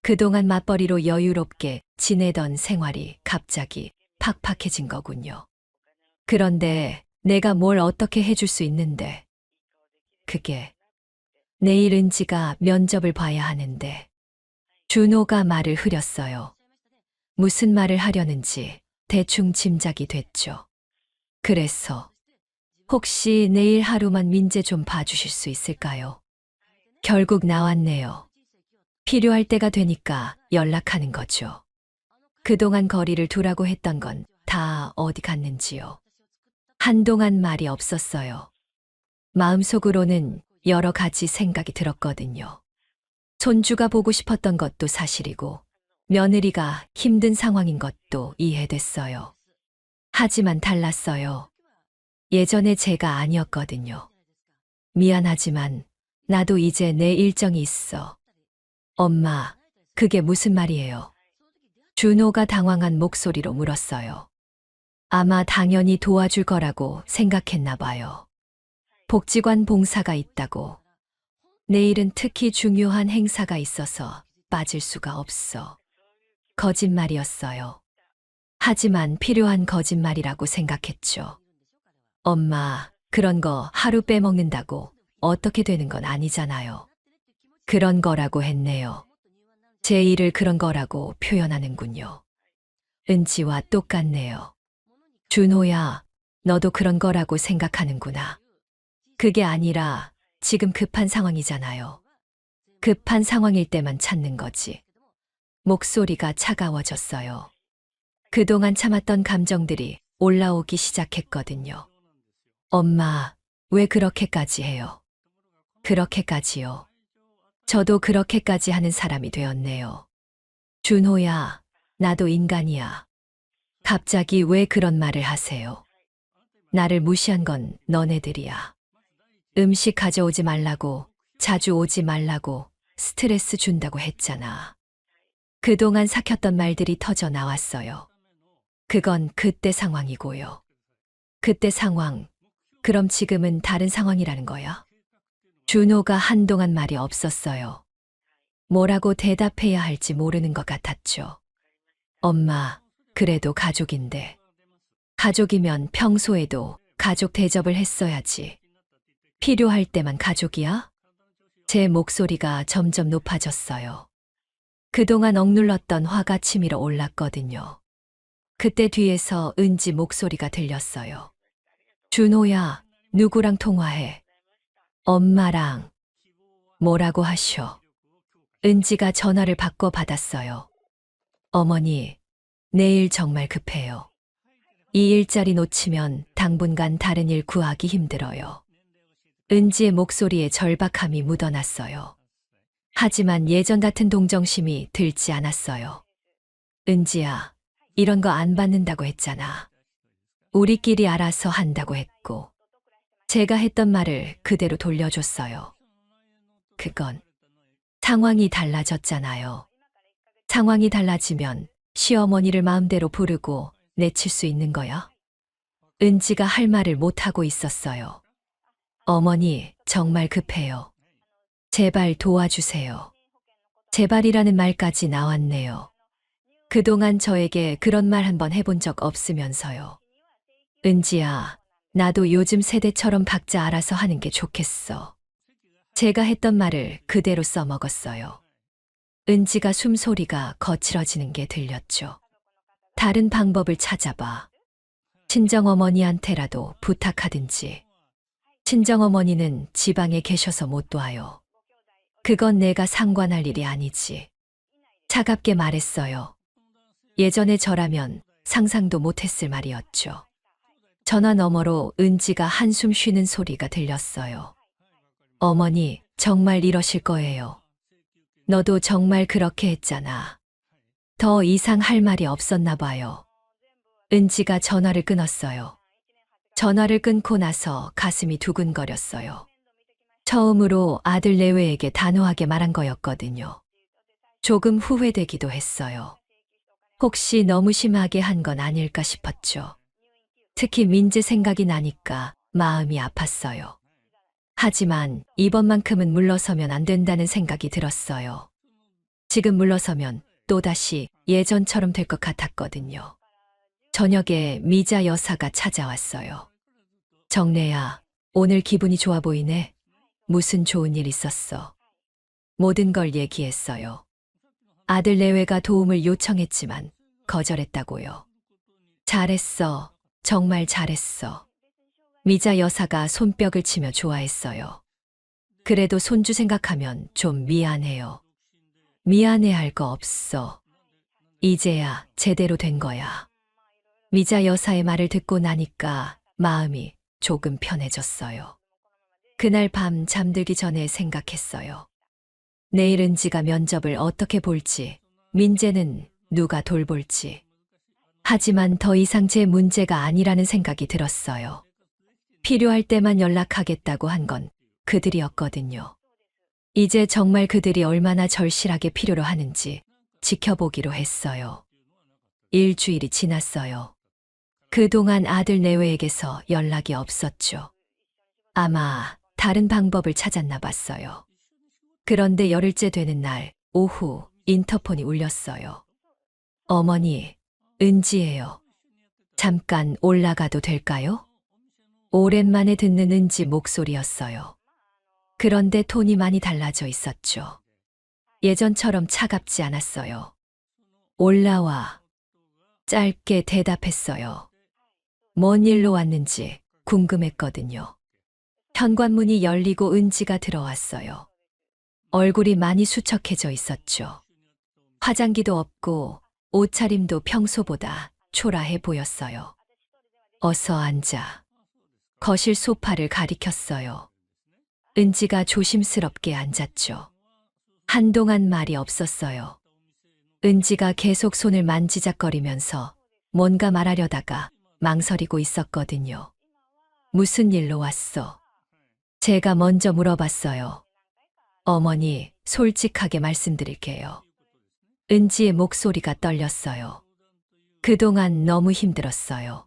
그동안 맞벌이로 여유롭게 지내던 생활이 갑자기 팍팍해진 거군요. 그런데 내가 뭘 어떻게 해줄 수 있는데. 그게 내일 은지가 면접을 봐야 하는데. 준호가 말을 흐렸어요. 무슨 말을 하려는지 대충 짐작이 됐죠. 그래서 혹시 내일 하루만 민재 좀 봐주실 수 있을까요? 결국 나왔네요. 필요할 때가 되니까 연락하는 거죠. 그동안 거리를 두라고 했던 건 다 어디 갔는지요. 한동안 말이 없었어요. 마음속으로는 여러 가지 생각이 들었거든요. 손주가 보고 싶었던 것도 사실이고 며느리가 힘든 상황인 것도 이해됐어요. 하지만 달랐어요. 예전에 제가 아니었거든요. 미안하지만 나도 이제 내 일정이 있어. 엄마, 그게 무슨 말이에요? 준호가 당황한 목소리로 물었어요. 아마 당연히 도와줄 거라고 생각했나 봐요. 복지관 봉사가 있다고. 내일은 특히 중요한 행사가 있어서 빠질 수가 없어. 거짓말이었어요. 하지만 필요한 거짓말이라고 생각했죠. 엄마, 그런 거 하루 빼먹는다고 어떻게 되는 건 아니잖아요. 그런 거라고 했네요. 제 일을 그런 거라고 표현하는군요. 은지와 똑같네요. 준호야, 너도 그런 거라고 생각하는구나. 그게 아니라 지금 급한 상황이잖아요. 급한 상황일 때만 찾는 거지. 목소리가 차가워졌어요. 그동안 참았던 감정들이 올라오기 시작했거든요. 엄마, 왜 그렇게까지 해요? 그렇게까지요. 저도 그렇게까지 하는 사람이 되었네요. 준호야, 나도 인간이야. 갑자기 왜 그런 말을 하세요? 나를 무시한 건 너네들이야. 음식 가져오지 말라고, 자주 오지 말라고, 스트레스 준다고 했잖아. 그동안 삭혔던 말들이 터져 나왔어요. 그건 그때 상황이고요. 그때 상황, 그럼 지금은 다른 상황이라는 거야? 준호가 한동안 말이 없었어요. 뭐라고 대답해야 할지 모르는 것 같았죠. 엄마, 그래도 가족인데. 가족이면 평소에도 가족 대접을 했어야지. 필요할 때만 가족이야? 제 목소리가 점점 높아졌어요. 그동안 억눌렀던 화가 치밀어 올랐거든요. 그때 뒤에서 은지 목소리가 들렸어요. 준호야, 누구랑 통화해? 엄마랑. 뭐라고 하셔? 은지가 전화를 바꿔 받았어요. 어머니, 내일 정말 급해요. 이 일자리 놓치면 당분간 다른 일 구하기 힘들어요. 은지의 목소리에 절박함이 묻어났어요. 하지만 예전 같은 동정심이 들지 않았어요. 은지야, 이런 거 안 받는다고 했잖아. 우리끼리 알아서 한다고 했고, 제가 했던 말을 그대로 돌려줬어요. 그건 상황이 달라졌잖아요. 상황이 달라지면 시어머니를 마음대로 부르고 내칠 수 있는 거야? 은지가 할 말을 못하고 있었어요. 어머니, 정말 급해요. 제발 도와주세요. 제발이라는 말까지 나왔네요. 그동안 저에게 그런 말 한번 해본 적 없으면서요. 은지야, 나도 요즘 세대처럼 각자 알아서 하는 게 좋겠어. 제가 했던 말을 그대로 써먹었어요. 은지가 숨소리가 거칠어지는 게 들렸죠. 다른 방법을 찾아봐. 친정어머니한테라도 부탁하든지. 친정어머니는 지방에 계셔서 못 도와요. 그건 내가 상관할 일이 아니지. 차갑게 말했어요. 예전에 저라면 상상도 못했을 말이었죠. 전화 너머로 은지가 한숨 쉬는 소리가 들렸어요. 어머니, 정말 이러실 거예요. 너도 정말 그렇게 했잖아. 더 이상 할 말이 없었나 봐요. 은지가 전화를 끊었어요. 전화를 끊고 나서 가슴이 두근거렸어요. 처음으로 아들 내외에게 단호하게 말한 거였거든요. 조금 후회되기도 했어요. 혹시 너무 심하게 한 건 아닐까 싶었죠. 특히 민재 생각이 나니까 마음이 아팠어요. 하지만 이번만큼은 물러서면 안 된다는 생각이 들었어요. 지금 물러서면 또다시 예전처럼 될 것 같았거든요. 저녁에 미자 여사가 찾아왔어요. 정래야, 오늘 기분이 좋아 보이네. 무슨 좋은 일 있었어? 모든 걸 얘기했어요. 아들 내외가 도움을 요청했지만 거절했다고요. 잘했어. 정말 잘했어. 미자 여사가 손뼉을 치며 좋아했어요. 그래도 손주 생각하면 좀 미안해요. 미안해할 거 없어. 이제야 제대로 된 거야. 미자 여사의 말을 듣고 나니까 마음이 조금 편해졌어요. 그날 밤 잠들기 전에 생각했어요. 내일 은지가 면접을 어떻게 볼지, 민재는 누가 돌볼지. 하지만 더 이상 제 문제가 아니라는 생각이 들었어요. 필요할 때만 연락하겠다고 한 건 그들이었거든요. 이제 정말 그들이 얼마나 절실하게 필요로 하는지 지켜보기로 했어요. 일주일이 지났어요. 그동안 아들 내외에게서 연락이 없었죠. 아마 다른 방법을 찾았나 봤어요. 그런데 열흘째 되는 날 오후 인터폰이 울렸어요. 어머니, 은지예요. 잠깐 올라가도 될까요? 오랜만에 듣는 은지 목소리였어요. 그런데 톤이 많이 달라져 있었죠. 예전처럼 차갑지 않았어요. 올라와. 짧게 대답했어요. 뭔 일로 왔는지 궁금했거든요. 현관문이 열리고 은지가 들어왔어요. 얼굴이 많이 수척해져 있었죠. 화장기도 없고 옷차림도 평소보다 초라해 보였어요. 어서 앉아. 거실 소파를 가리켰어요. 은지가 조심스럽게 앉았죠. 한동안 말이 없었어요. 은지가 계속 손을 만지작거리면서 뭔가 말하려다가 망설이고 있었거든요. 무슨 일로 왔어? 제가 먼저 물어봤어요. 어머니, 솔직하게 말씀드릴게요. 은지의 목소리가 떨렸어요. 그동안 너무 힘들었어요.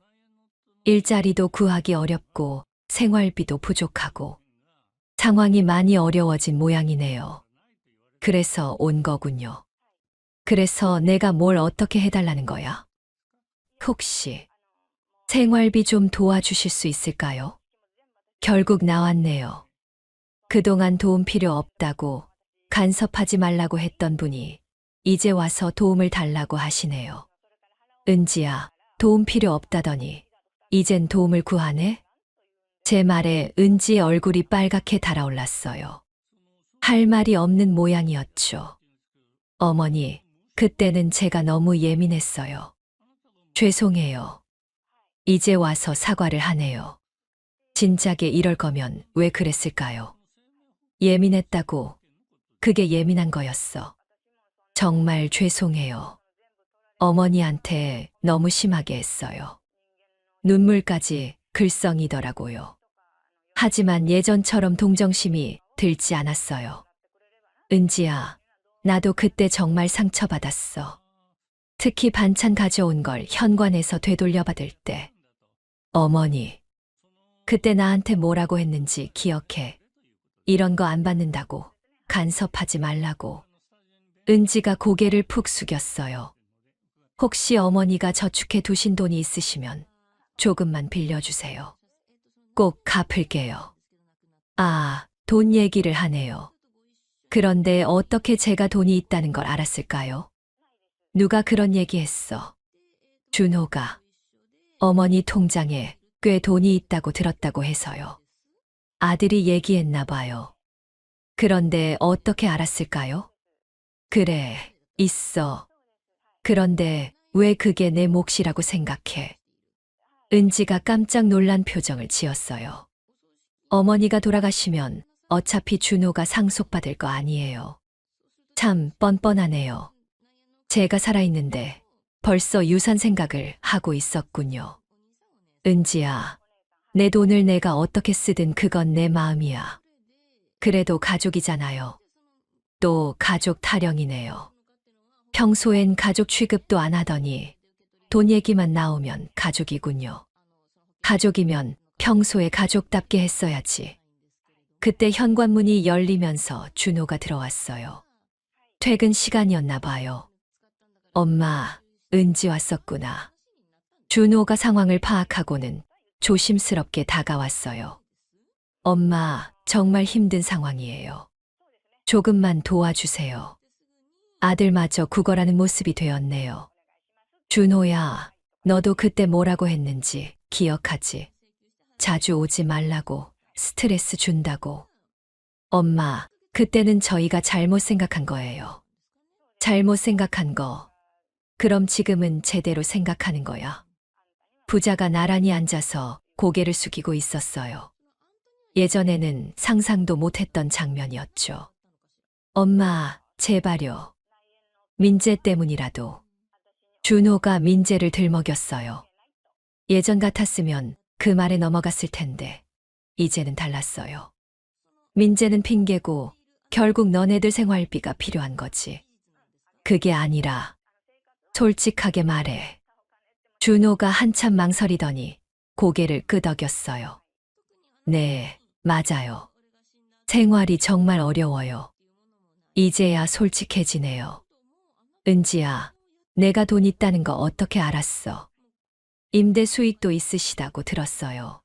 일자리도 구하기 어렵고 생활비도 부족하고 상황이 많이 어려워진 모양이네요. 그래서 온 거군요. 그래서 내가 뭘 어떻게 해달라는 거야? 혹시 생활비 좀 도와주실 수 있을까요? 결국 나왔네요. 그동안 도움 필요 없다고 간섭하지 말라고 했던 분이 이제 와서 도움을 달라고 하시네요. 은지야, 도움 필요 없다더니 이젠 도움을 구하네? 제 말에 은지의 얼굴이 빨갛게 달아올랐어요. 할 말이 없는 모양이었죠. 어머니, 그때는 제가 너무 예민했어요. 죄송해요. 이제 와서 사과를 하네요. 진작에 이럴 거면 왜 그랬을까요? 예민했다고. 그게 예민한 거였어. 정말 죄송해요. 어머니한테 너무 심하게 했어요. 눈물까지 글썽이더라고요. 하지만 예전처럼 동정심이 들지 않았어요. 은지야, 나도 그때 정말 상처받았어. 특히 반찬 가져온 걸 현관에서 되돌려받을 때. 어머니, 그때 나한테 뭐라고 했는지 기억해. 이런 거 안 받는다고, 간섭하지 말라고. 은지가 고개를 푹 숙였어요. 혹시 어머니가 저축해 두신 돈이 있으시면 조금만 빌려주세요. 꼭 갚을게요. 아, 돈 얘기를 하네요. 그런데 어떻게 제가 돈이 있다는 걸 알았을까요? 누가 그런 얘기했어? 준호가. 어머니 통장에 꽤 돈이 있다고 들었다고 해서요. 아들이 얘기했나 봐요. 그런데 어떻게 알았을까요? 그래, 있어. 그런데 왜 그게 내 몫이라고 생각해? 은지가 깜짝 놀란 표정을 지었어요. 어머니가 돌아가시면 어차피 준호가 상속받을 거 아니에요. 참 뻔뻔하네요. 제가 살아있는데 벌써 유산 생각을 하고 있었군요. 은지야, 내 돈을 내가 어떻게 쓰든 그건 내 마음이야. 그래도 가족이잖아요. 또 가족 타령이네요. 평소엔 가족 취급도 안 하더니 돈 얘기만 나오면 가족이군요. 가족이면 평소에 가족답게 했어야지. 그때 현관문이 열리면서 준호가 들어왔어요. 퇴근 시간이었나 봐요. 엄마, 은지 왔었구나. 준호가 상황을 파악하고는 조심스럽게 다가왔어요. 엄마, 정말 힘든 상황이에요. 조금만 도와주세요. 아들마저 구걸하는 모습이 되었네요. 준호야, 너도 그때 뭐라고 했는지 기억하지? 자주 오지 말라고, 스트레스 준다고. 엄마, 그때는 저희가 잘못 생각한 거예요. 잘못 생각한 거. 그럼 지금은 제대로 생각하는 거야. 부자가 나란히 앉아서 고개를 숙이고 있었어요. 예전에는 상상도 못했던 장면이었죠. 엄마, 제발요. 민재 때문이라도. 준호가 민재를 들먹였어요. 예전 같았으면 그 말에 넘어갔을 텐데, 이제는 달랐어요. 민재는 핑계고 결국 너네들 생활비가 필요한 거지. 그게 아니라 솔직하게 말해. 준호가 한참 망설이더니 고개를 끄덕였어요. 네, 맞아요. 생활이 정말 어려워요. 이제야 솔직해지네요. 은지야, 내가 돈 있다는 거 어떻게 알았어? 임대 수익도 있으시다고 들었어요.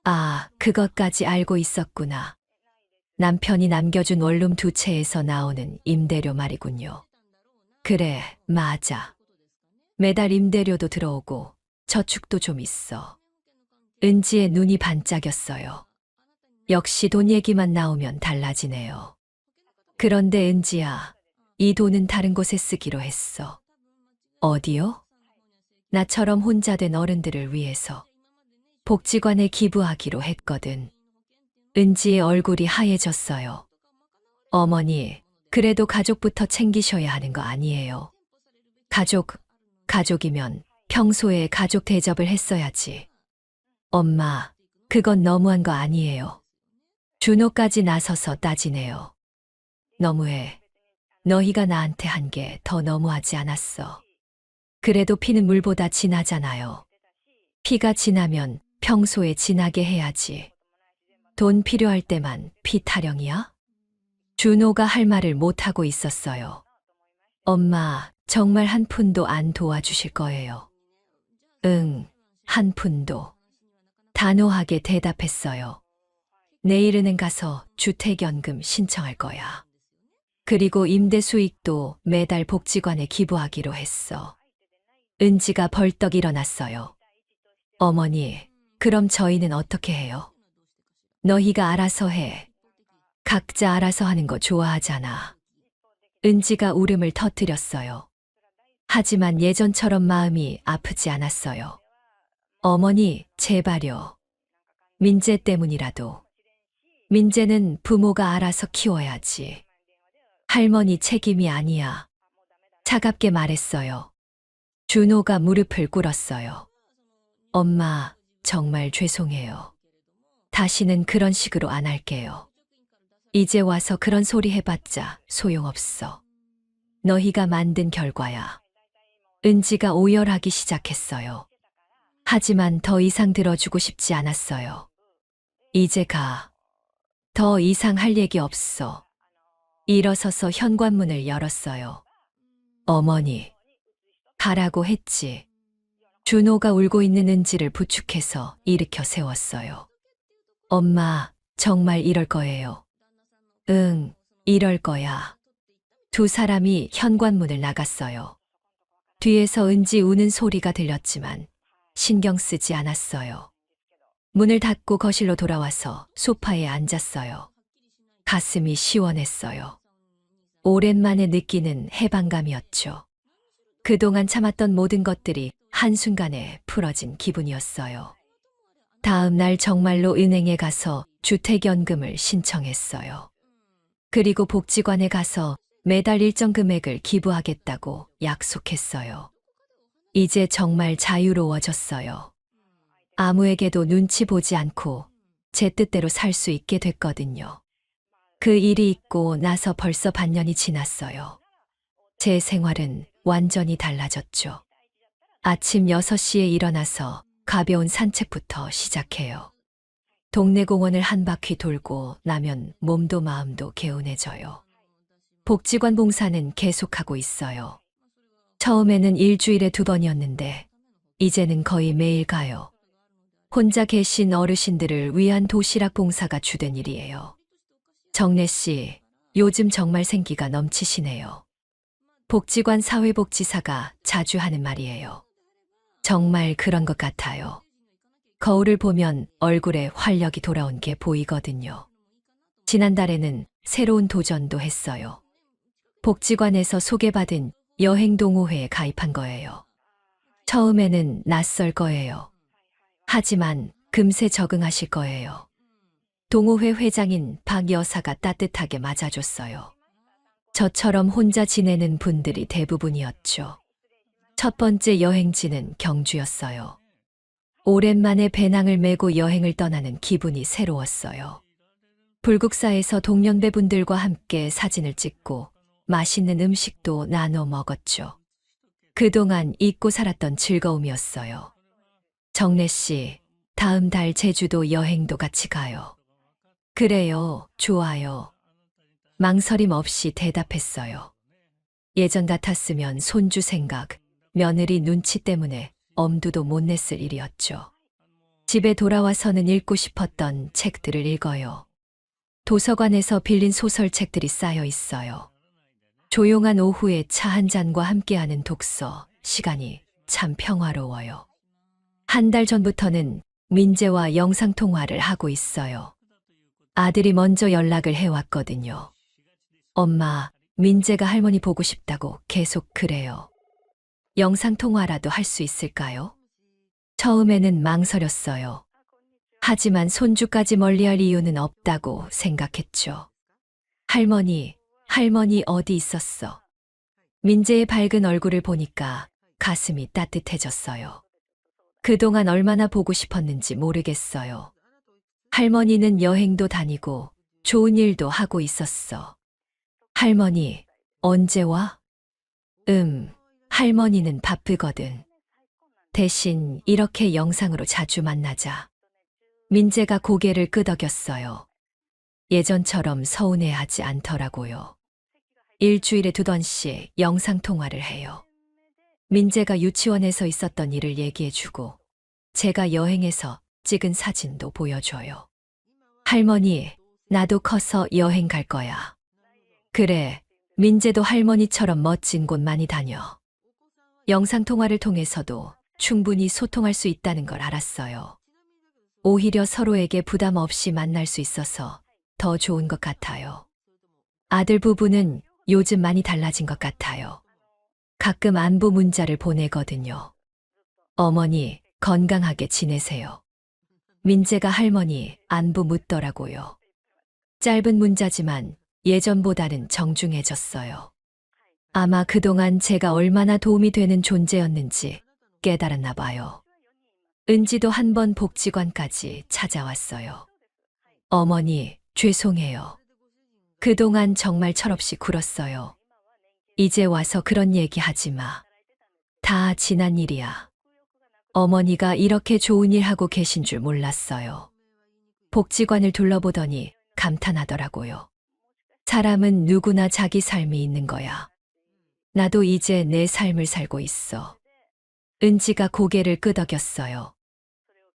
아, 그것까지 알고 있었구나. 남편이 남겨준 원룸 2채에서 나오는 임대료 말이군요. 그래, 맞아. 매달 임대료도 들어오고 저축도 좀 있어. 은지의 눈이 반짝였어요. 역시 돈 얘기만 나오면 달라지네요. 그런데 은지야, 이 돈은 다른 곳에 쓰기로 했어. 어디요? 나처럼 혼자 된 어른들을 위해서 복지관에 기부하기로 했거든. 은지의 얼굴이 하얘졌어요. 어머니, 그래도 가족부터 챙기셔야 하는 거 아니에요. 가족이면 평소에 가족 대접을 했어야지. 엄마, 그건 너무한 거 아니에요. 준호까지 나서서 따지네요. 너무해. 너희가 나한테 한 게 더 너무하지 않았어. 그래도 피는 물보다 진하잖아요. 피가 진하면 평소에 진하게 해야지. 돈 필요할 때만 피 타령이야? 준호가 할 말을 못하고 있었어요. 엄마, 정말 한 푼도 안 도와주실 거예요. 응, 한 푼도. 단호하게 대답했어요. 내일은행 가서 주택연금 신청할 거야. 그리고 임대 수익도 매달 복지관에 기부하기로 했어. 은지가 벌떡 일어났어요. 어머니, 그럼 저희는 어떻게 해요? 너희가 알아서 해. 각자 알아서 하는 거 좋아하잖아. 은지가 울음을 터뜨렸어요. 하지만 예전처럼 마음이 아프지 않았어요. 어머니, 제발요. 민재 때문이라도. 민재는 부모가 알아서 키워야지. 할머니 책임이 아니야. 차갑게 말했어요. 준호가 무릎을 꿇었어요. 엄마, 정말 죄송해요. 다시는 그런 식으로 안 할게요. 이제 와서 그런 소리 해봤자 소용없어. 너희가 만든 결과야. 은지가 오열하기 시작했어요. 하지만 더 이상 들어주고 싶지 않았어요. 이제 가. 더 이상 할 얘기 없어. 일어서서 현관문을 열었어요. 어머니, 가라고 했지. 준호가 울고 있는 은지를 부축해서 일으켜 세웠어요. 엄마, 정말 이럴 거예요. 응, 이럴 거야. 두 사람이 현관문을 나갔어요. 뒤에서 은지 우는 소리가 들렸지만 신경 쓰지 않았어요. 문을 닫고 거실로 돌아와서 소파에 앉았어요. 가슴이 시원했어요. 오랜만에 느끼는 해방감이었죠. 그동안 참았던 모든 것들이 한순간에 풀어진 기분이었어요. 다음 날 정말로 은행에 가서 주택연금을 신청했어요. 그리고 복지관에 가서 매달 일정 금액을 기부하겠다고 약속했어요. 이제 정말 자유로워졌어요. 아무에게도 눈치 보지 않고 제 뜻대로 살 수 있게 됐거든요. 그 일이 있고 나서 벌써 반년이 지났어요. 제 생활은 완전히 달라졌죠. 아침 6시에 일어나서 가벼운 산책부터 시작해요. 동네 공원을 한 바퀴 돌고 나면 몸도 마음도 개운해져요. 복지관 봉사는 계속하고 있어요. 처음에는 일주일에 2번이었는데 이제는 거의 매일 가요. 혼자 계신 어르신들을 위한 도시락 봉사가 주된 일이에요. 정래 씨, 요즘 정말 생기가 넘치시네요. 복지관 사회복지사가 자주 하는 말이에요. 정말 그런 것 같아요. 거울을 보면 얼굴에 활력이 돌아온 게 보이거든요. 지난달에는 새로운 도전도 했어요. 복지관에서 소개받은 여행동호회에 가입한 거예요. 처음에는 낯설 거예요. 하지만 금세 적응하실 거예요. 동호회 회장인 박 여사가 따뜻하게 맞아줬어요. 저처럼 혼자 지내는 분들이 대부분이었죠. 첫 번째 여행지는 경주였어요. 오랜만에 배낭을 메고 여행을 떠나는 기분이 새로웠어요. 불국사에서 동년배분들과 함께 사진을 찍고 맛있는 음식도 나눠 먹었죠. 그동안 잊고 살았던 즐거움이었어요. 정래 씨, 다음 달 제주도 여행도 같이 가요. 그래요, 좋아요. 망설임 없이 대답했어요. 예전 같았으면 손주 생각, 며느리 눈치 때문에 엄두도 못 냈을 일이었죠. 집에 돌아와서는 읽고 싶었던 책들을 읽어요. 도서관에서 빌린 소설책들이 쌓여 있어요. 조용한 오후에 차 한 잔과 함께하는 독서, 시간이 참 평화로워요. 한 달 전부터는 민재와 영상통화를 하고 있어요. 아들이 먼저 연락을 해왔거든요. 엄마, 민재가 할머니 보고 싶다고 계속 그래요. 영상통화라도 할 수 있을까요? 처음에는 망설였어요. 하지만 손주까지 멀리할 이유는 없다고 생각했죠. 할머니 어디 있었어? 민재의 밝은 얼굴을 보니까 가슴이 따뜻해졌어요. 그동안 얼마나 보고 싶었는지 모르겠어요. 할머니는 여행도 다니고 좋은 일도 하고 있었어. 할머니, 언제 와? 할머니는 바쁘거든. 대신 이렇게 영상으로 자주 만나자. 민재가 고개를 끄덕였어요. 예전처럼 서운해하지 않더라고요. 일주일에 2번씩 영상통화를 해요. 민재가 유치원에서 있었던 일을 얘기해주고 제가 여행에서 찍은 사진도 보여줘요. 할머니, 나도 커서 여행 갈 거야. 그래, 민재도 할머니처럼 멋진 곳 많이 다녀. 영상통화를 통해서도 충분히 소통할 수 있다는 걸 알았어요. 오히려 서로에게 부담 없이 만날 수 있어서 더 좋은 것 같아요. 아들 부부는 요즘 많이 달라진 것 같아요. 가끔 안부 문자를 보내거든요. 어머니, 건강하게 지내세요. 민재가 할머니 안부 묻더라고요. 짧은 문자지만 예전보다는 정중해졌어요. 아마 그동안 제가 얼마나 도움이 되는 존재였는지 깨달았나 봐요. 은지도 한 번 복지관까지 찾아왔어요. 어머니, 죄송해요. 그동안 정말 철없이 굴었어요. 이제 와서 그런 얘기 하지 마. 다 지난 일이야. 어머니가 이렇게 좋은 일 하고 계신 줄 몰랐어요. 복지관을 둘러보더니 감탄하더라고요. 사람은 누구나 자기 삶이 있는 거야. 나도 이제 내 삶을 살고 있어. 은지가 고개를 끄덕였어요.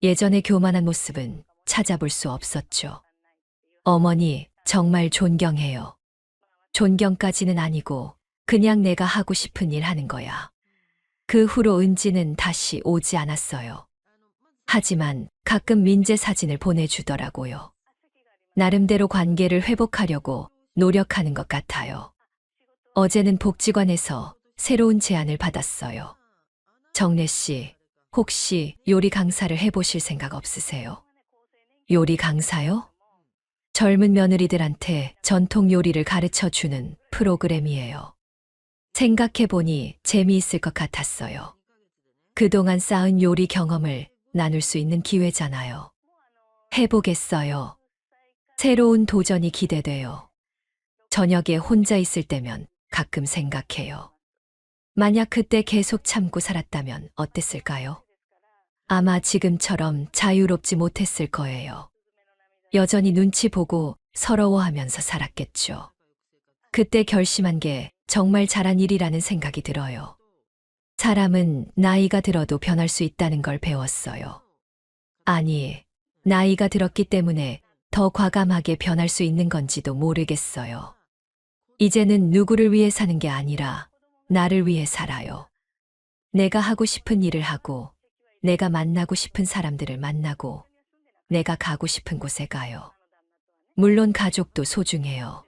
예전의 교만한 모습은 찾아볼 수 없었죠. 어머니, 정말 존경해요. 존경까지는 아니고 그냥 내가 하고 싶은 일 하는 거야. 그 후로 은지는 다시 오지 않았어요. 하지만 가끔 민재 사진을 보내주더라고요. 나름대로 관계를 회복하려고 노력하는 것 같아요. 어제는 복지관에서 새로운 제안을 받았어요. 정래 씨, 혹시 요리 강사를 해보실 생각 없으세요? 요리 강사요? 젊은 며느리들한테 전통 요리를 가르쳐 주는 프로그램이에요. 생각해보니 재미있을 것 같았어요. 그동안 쌓은 요리 경험을 나눌 수 있는 기회잖아요. 해보겠어요. 새로운 도전이 기대돼요. 저녁에 혼자 있을 때면 가끔 생각해요. 만약 그때 계속 참고 살았다면 어땠을까요? 아마 지금처럼 자유롭지 못했을 거예요. 여전히 눈치 보고 서러워하면서 살았겠죠. 그때 결심한 게 정말 잘한 일이라는 생각이 들어요. 사람은 나이가 들어도 변할 수 있다는 걸 배웠어요. 아니, 나이가 들었기 때문에 더 과감하게 변할 수 있는 건지도 모르겠어요. 이제는 누구를 위해 사는 게 아니라 나를 위해 살아요. 내가 하고 싶은 일을 하고, 내가 만나고 싶은 사람들을 만나고, 내가 가고 싶은 곳에 가요. 물론 가족도 소중해요.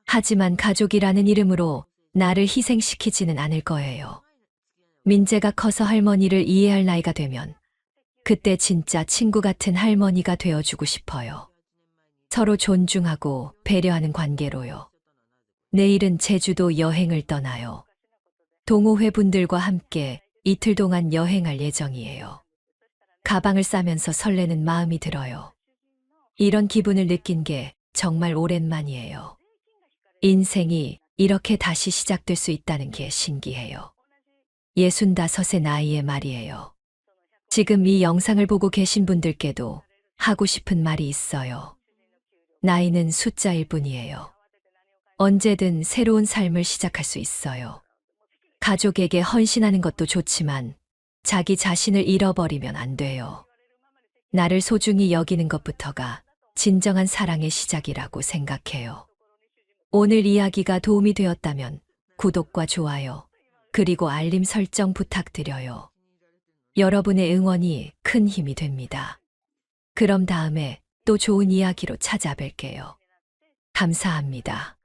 하지만 가족이라는 이름으로 나를 희생시키지는 않을 거예요. 민재가 커서 할머니를 이해할 나이가 되면 그때 진짜 친구 같은 할머니가 되어주고 싶어요. 서로 존중하고 배려하는 관계로요. 내일은 제주도 여행을 떠나요. 동호회 분들과 함께 이틀 동안 여행할 예정이에요. 가방을 싸면서 설레는 마음이 들어요. 이런 기분을 느낀 게 정말 오랜만이에요. 인생이 이렇게 다시 시작될 수 있다는 게 신기해요. 65의 나이에 말이에요. 지금 이 영상을 보고 계신 분들께도 하고 싶은 말이 있어요. 나이는 숫자일 뿐이에요. 언제든 새로운 삶을 시작할 수 있어요. 가족에게 헌신하는 것도 좋지만 자기 자신을 잃어버리면 안 돼요. 나를 소중히 여기는 것부터가 진정한 사랑의 시작이라고 생각해요. 오늘 이야기가 도움이 되었다면 구독과 좋아요, 그리고 알림 설정 부탁드려요. 여러분의 응원이 큰 힘이 됩니다. 그럼 다음에 또 좋은 이야기로 찾아뵐게요. 감사합니다.